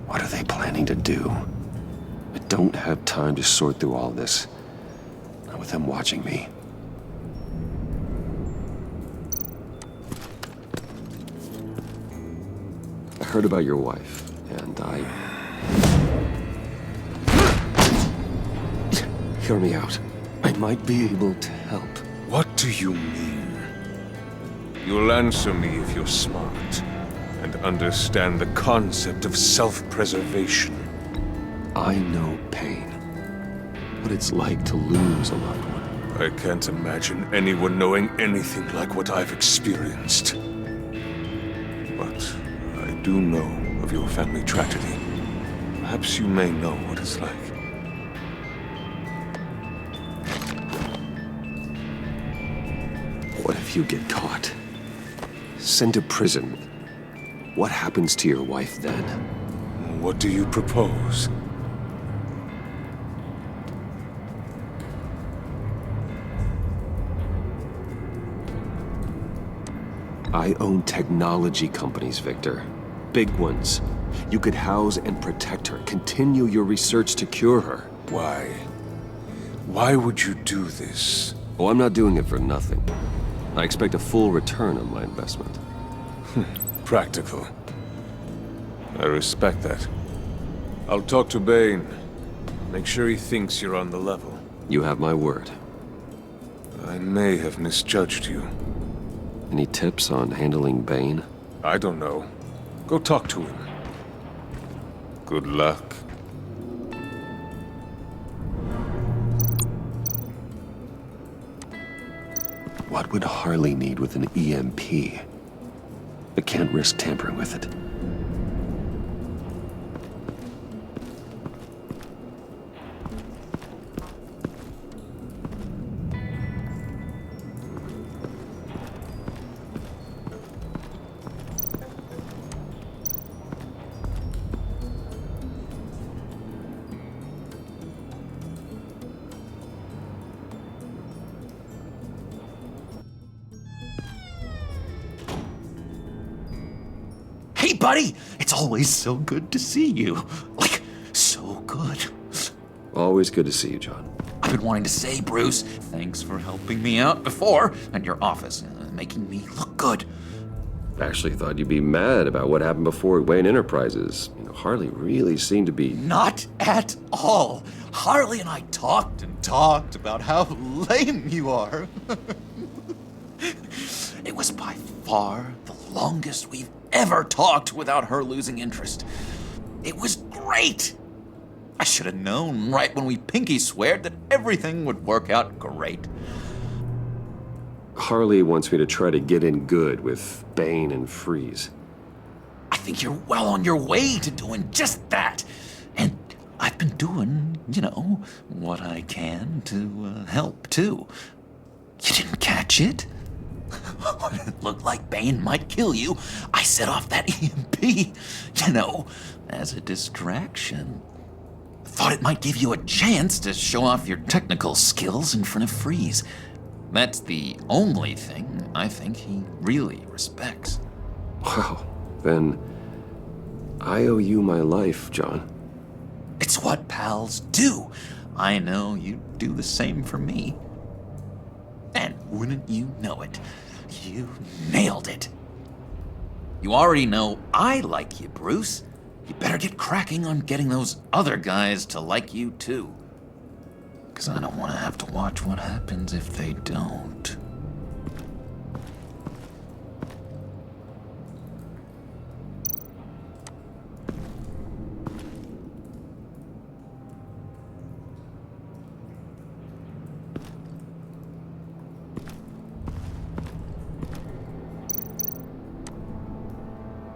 What are they planning to do? I don't have time to sort through all this. Not with them watching me. I heard about your wife, and Hear me out. I might be able to help. What do you mean? You'll answer me if you're smart and understand the concept of self-preservation. I know pain. What it's like to lose a loved one. I can't imagine anyone knowing anything like what I've experienced. But I do know of your family tragedy. Perhaps you may know what it's like. What if you get caught? Sent to prison? What happens to your wife then? What do you propose? I own technology companies, Victor. Big ones. You could house and protect her, continue your research to cure her. Why? Why would you do this? Oh, I'm not doing it for nothing. I expect a full return on my investment. Practical. I respect that. I'll talk to Bane. Make sure he thinks you're on the level. You have my word. I may have misjudged you. Any tips on handling Bane? I don't know. Go talk to him. Good luck. What would Harley need with an EMP? I can't risk tampering with it. buddy. It's always so good to see you. Like, so good. Always good to see you, John. I've been wanting to say, Bruce, thanks for helping me out before at your office, making me look good. Actually thought you'd be mad about what happened before at Wayne Enterprises. You know, Harley really seemed to be... Not at all. Harley and I talked and talked about how lame you are. It was by far the longest we've ever talked without her losing interest. It was great. I should have known right when we pinky sweared that everything would work out great. Harley wants me to try to get in good with Bane and Freeze. I think you're well on your way to doing just that. And I've been doing, what I can to help, too. You didn't catch it? When it looked like Bane might kill you, I set off that EMP, as a distraction. Thought it might give you a chance to show off your technical skills in front of Freeze. That's the only thing I think he really respects. Wow, then I owe you my life, John. It's what pals do. I know you do the same for me. And wouldn't you know it, you nailed it. You already know I like you, Bruce. You better get cracking on getting those other guys to like you, too. Because I don't want to have to watch what happens if they don't.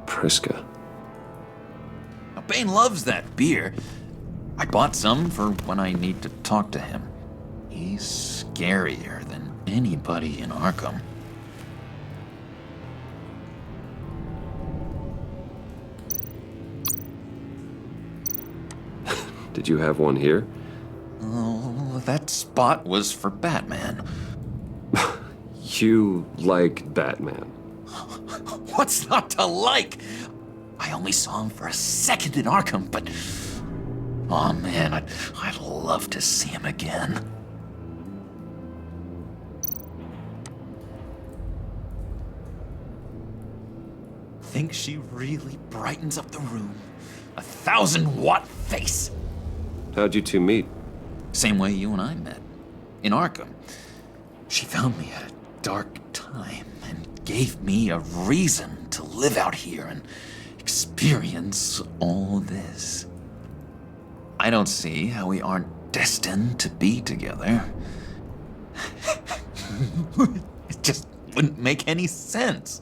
Priska. Now, Bane loves that beer. I bought some for when I need to talk to him. He's scarier than anybody in Arkham. Did you have one here? Oh, that spot was for Batman. You like Batman? What's not to like? I only saw him for a second in Arkham, but... oh man, I'd love to see him again. Think she really brightens up the room. 1,000-watt face. How'd you two meet? Same way you and I met. In Arkham. She found me at a dark time and gave me a reason to live out here and experience all this. I don't see how we aren't destined to be together. It just wouldn't make any sense.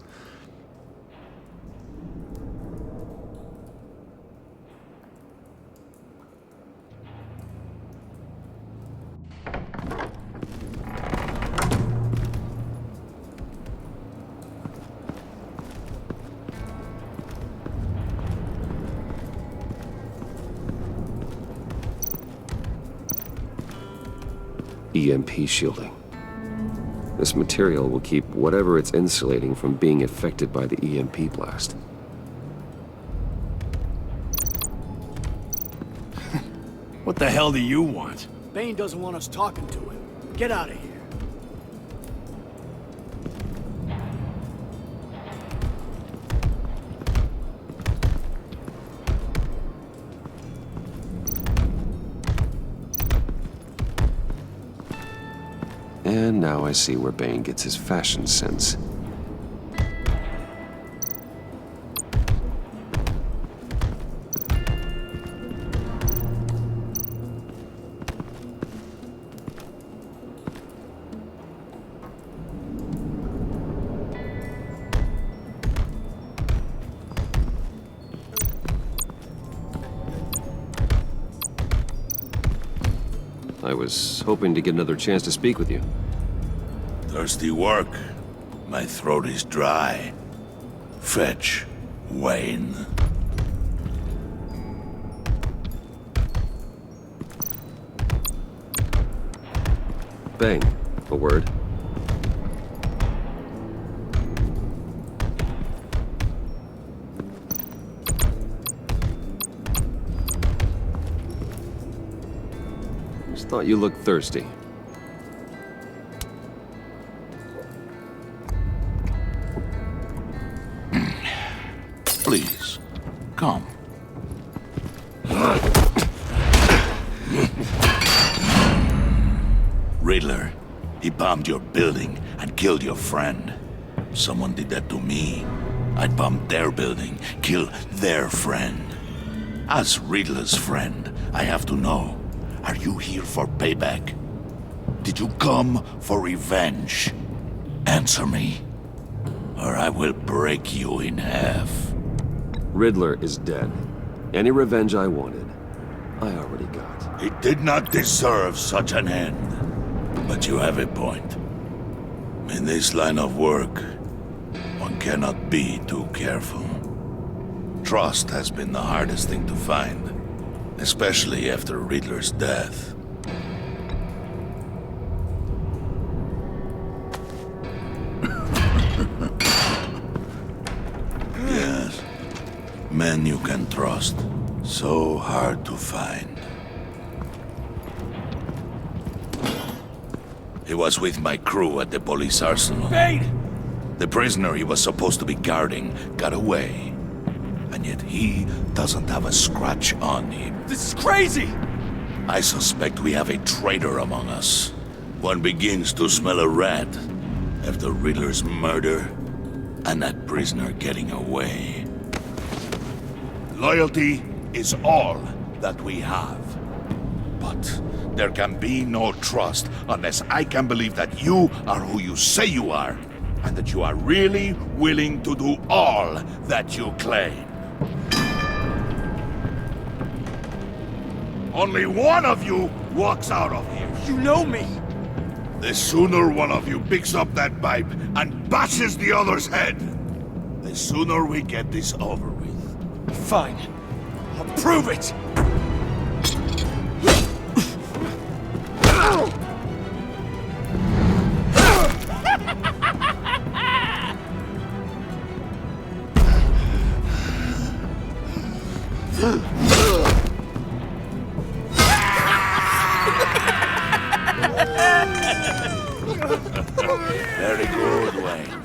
EMP shielding. This material will keep whatever it's insulating from being affected by the EMP blast. What the hell do you want? Bane doesn't want us talking to him. Get out of here. And now I see where Bane gets his fashion sense. I was hoping to get another chance to speak with you. Thirsty work. My throat is dry. Fetch, Wayne. Bane, a word. Thought you looked thirsty. Please, come. Riddler, he bombed your building and killed your friend. Someone did that to me. I'd bomb their building, kill their friend. As Riddler's friend, I have to know, are you here for payback? Did you come for revenge? Answer me, or I will break you in half. Riddler is dead. Any revenge I wanted, I already got. He did not deserve such an end. But you have a point. In this line of work, one cannot be too careful. Trust has been the hardest thing to find, especially after Riddler's death. Yes, men you can trust. So hard to find. He was with my crew at the police arsenal. Bane! The prisoner he was supposed to be guarding got away. And yet he doesn't have a scratch on him. This is crazy! I suspect we have a traitor among us. One begins to smell a rat after Riddler's murder and that prisoner getting away. Loyalty is all that we have. But there can be no trust unless I can believe that you are who you say you are, and that you are really willing to do all that you claim. Only one of you walks out of here. You know me! The sooner one of you picks up that pipe and bashes the other's head, the sooner we get this over with. Fine. I'll prove it! Very good, Wayne.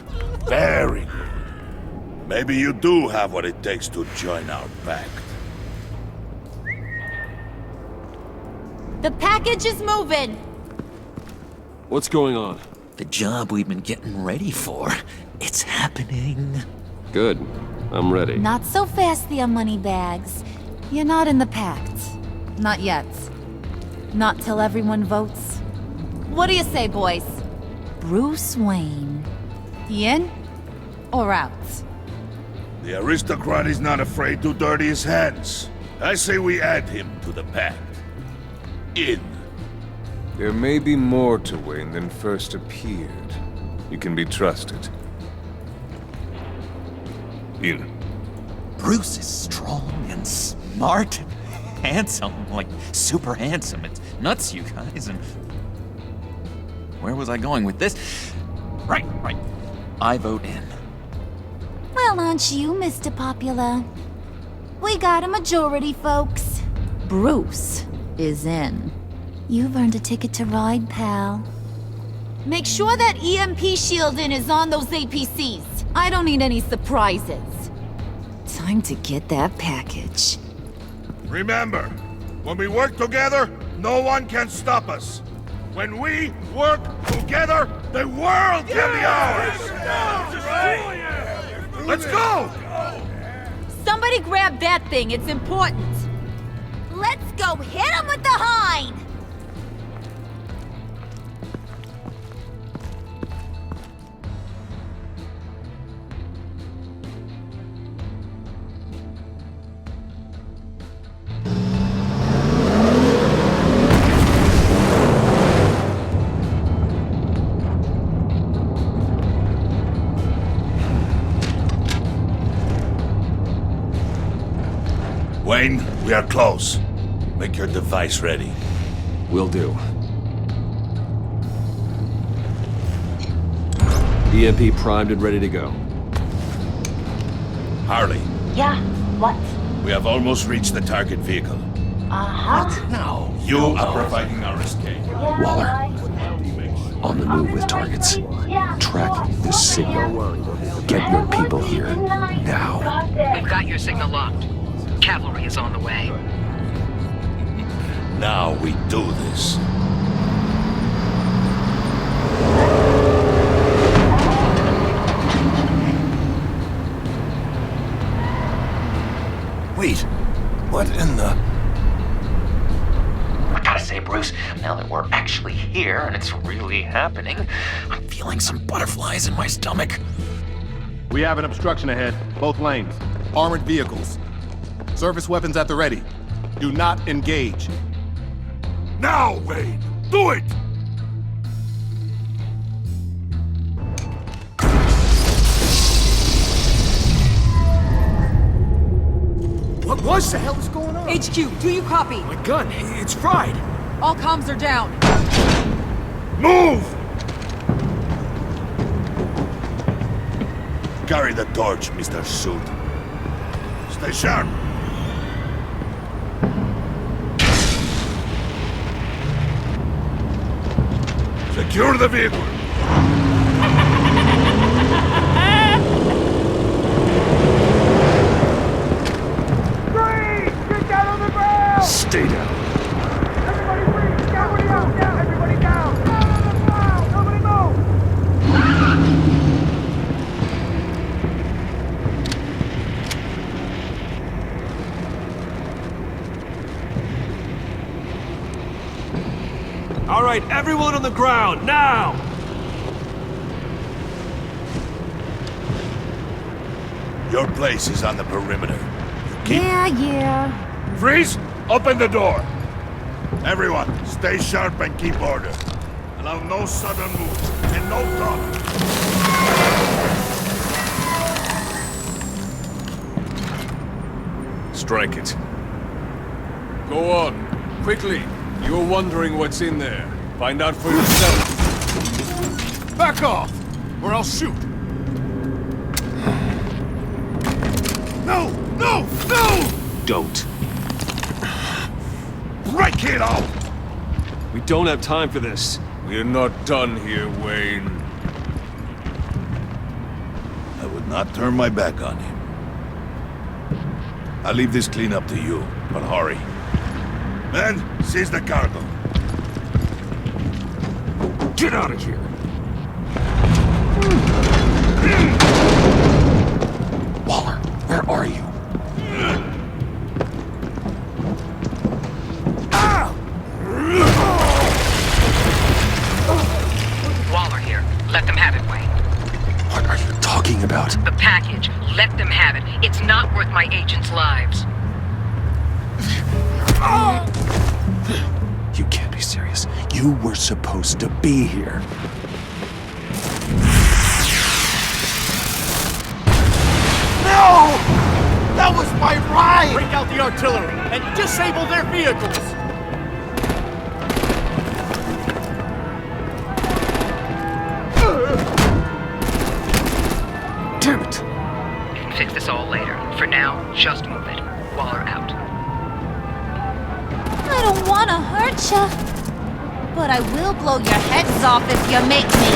Very good. Maybe you do have what it takes to join our pact. The package is moving! What's going on? The job we've been getting ready for. It's happening. Good. I'm ready. Not so fast, the Moneybags. You're not in the Pact. Not yet. Not till everyone votes. What do you say, boys? Bruce Wayne. In or out? The aristocrat is not afraid to dirty his hands. I say we add him to the pact. In. There may be more to Wayne than first appeared. You can be trusted. In. Bruce is strong and smart, handsome, like super handsome. It's nuts, you guys, and... Where was I going with this? Right. I vote in. Well, aren't you, Mr. Popular? We got a majority, folks. Bruce is in. You've earned a ticket to ride, pal. Make sure that EMP shielding is on those APCs. I don't need any surprises. Time to get that package. Remember, when we work together, no one can stop us. When we work together, the world can be ours! Let's go! Somebody grab that thing, it's important. Let's go hit him with the hind! Wayne, we are close. Make your device ready. Will do. EMP primed and ready to go. Harley. Yeah, what? We have almost reached the target vehicle. No. You are providing our escape. Waller, on the move with targets. Track this signal. Get your people here, now. We've got your signal locked. Cavalry is on the way. Now we do this. Wait, what in the... I gotta say, Bruce, now that we're actually here and it's really happening, I'm feeling some butterflies in my stomach. We have an obstruction ahead, both lanes. Armored vehicles. Service weapons at the ready. Do not engage. Now, Wayne! Do it! What the hell is going on? HQ, do you copy? My gun, it's fried. All comms are down. Move! Carry the torch, Mr. Suit. Stay sharp. Secure the vehicle. Stay down. All right, everyone on the ground, now! Your place is on the perimeter. Yeah. Freeze! Open the door! Everyone, stay sharp and keep order. Allow no sudden moves and no talk. Strike it. Go on. Quickly. You're wondering what's in there. Find out for yourself. Back off, or I'll shoot. No! No! No! Don't. Break it out! We don't have time for this. We're not done here, Wayne. I would not turn my back on him. I'll leave this cleanup to you, but hurry. Men, seize the cargo. Get out of here. Waller, where are you? Waller here. Let them have it, Wayne. What are you talking about? The package. Let them have it. It's not worth my agents' lives. You can't be serious. You were supposed to be here. No! That was my ride! Break out the artillery and disable their vehicles! Damn it! We can fix this all later. For now, just move it. Waller out. I don't want to hurt ya, but I will blow your heads off if you make me.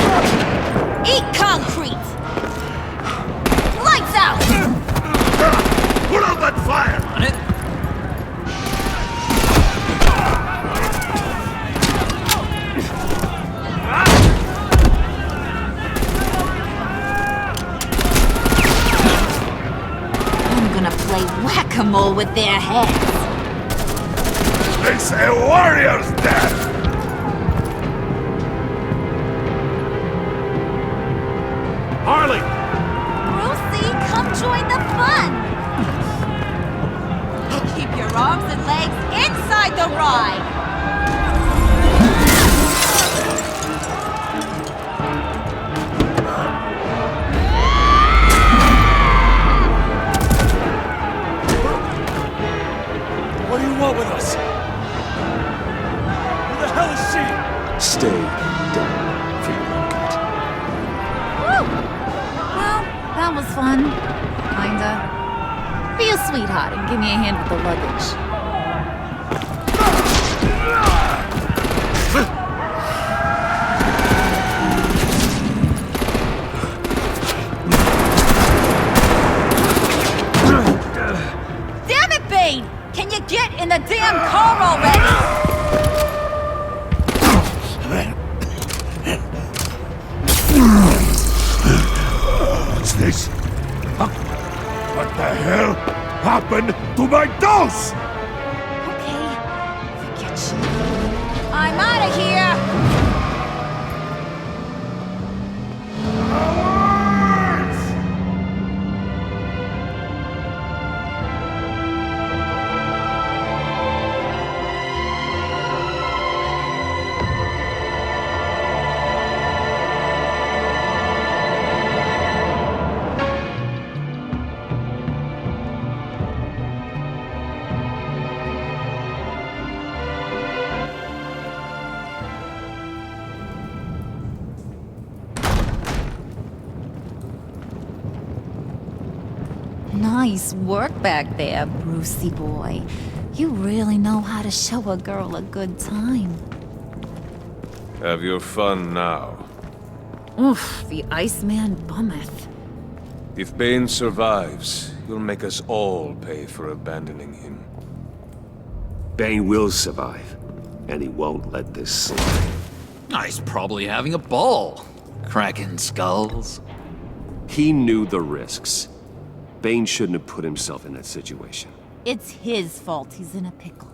Eat concrete! Lights out! Put out that fire! On it. I'm gonna play whack-a-mole with their heads. It's a warrior's death! Harley! Brucey, come join the fun! Keep your arms and legs inside the ride! What do you want with us? Who the hell is she? Stay down for your own good. Woo! Well, that was fun. Kinda. Be a sweetheart and give me a hand with the luggage. this? Huh? What the hell happened to my dose? I'm out of here! Nice work back there, Brucey boy. You really know how to show a girl a good time. Have your fun now. Oof, the Iceman bummeth. If Bane survives, he'll make us all pay for abandoning him. Bane will survive, and he won't let this slide. He's probably having a ball. Cracking skulls. He knew the risks. Bane shouldn't have put himself in that situation. It's his fault he's in a pickle.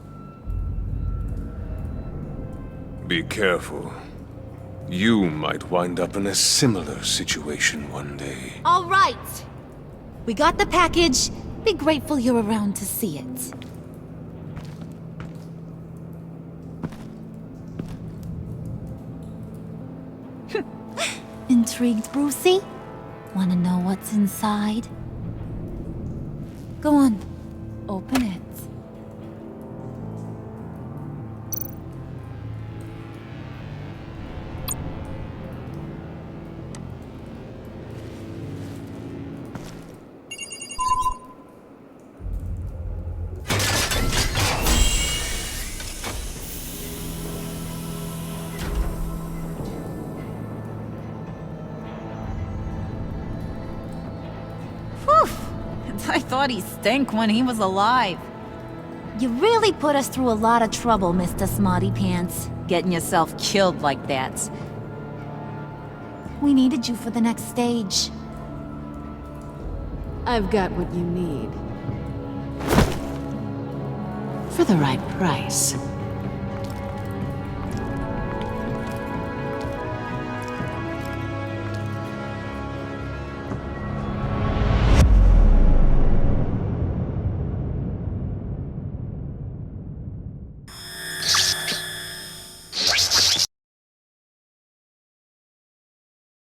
Be careful. You might wind up in a similar situation one day. All right! We got the package. Be grateful you're around to see it. Intrigued, Brucey? Wanna know what's inside? Go on. Open it. I thought he stank when he was alive. You really put us through a lot of trouble, Mr. Smarty Pants. Getting yourself killed like that. We needed you for the next stage. I've got what you need. For the right price.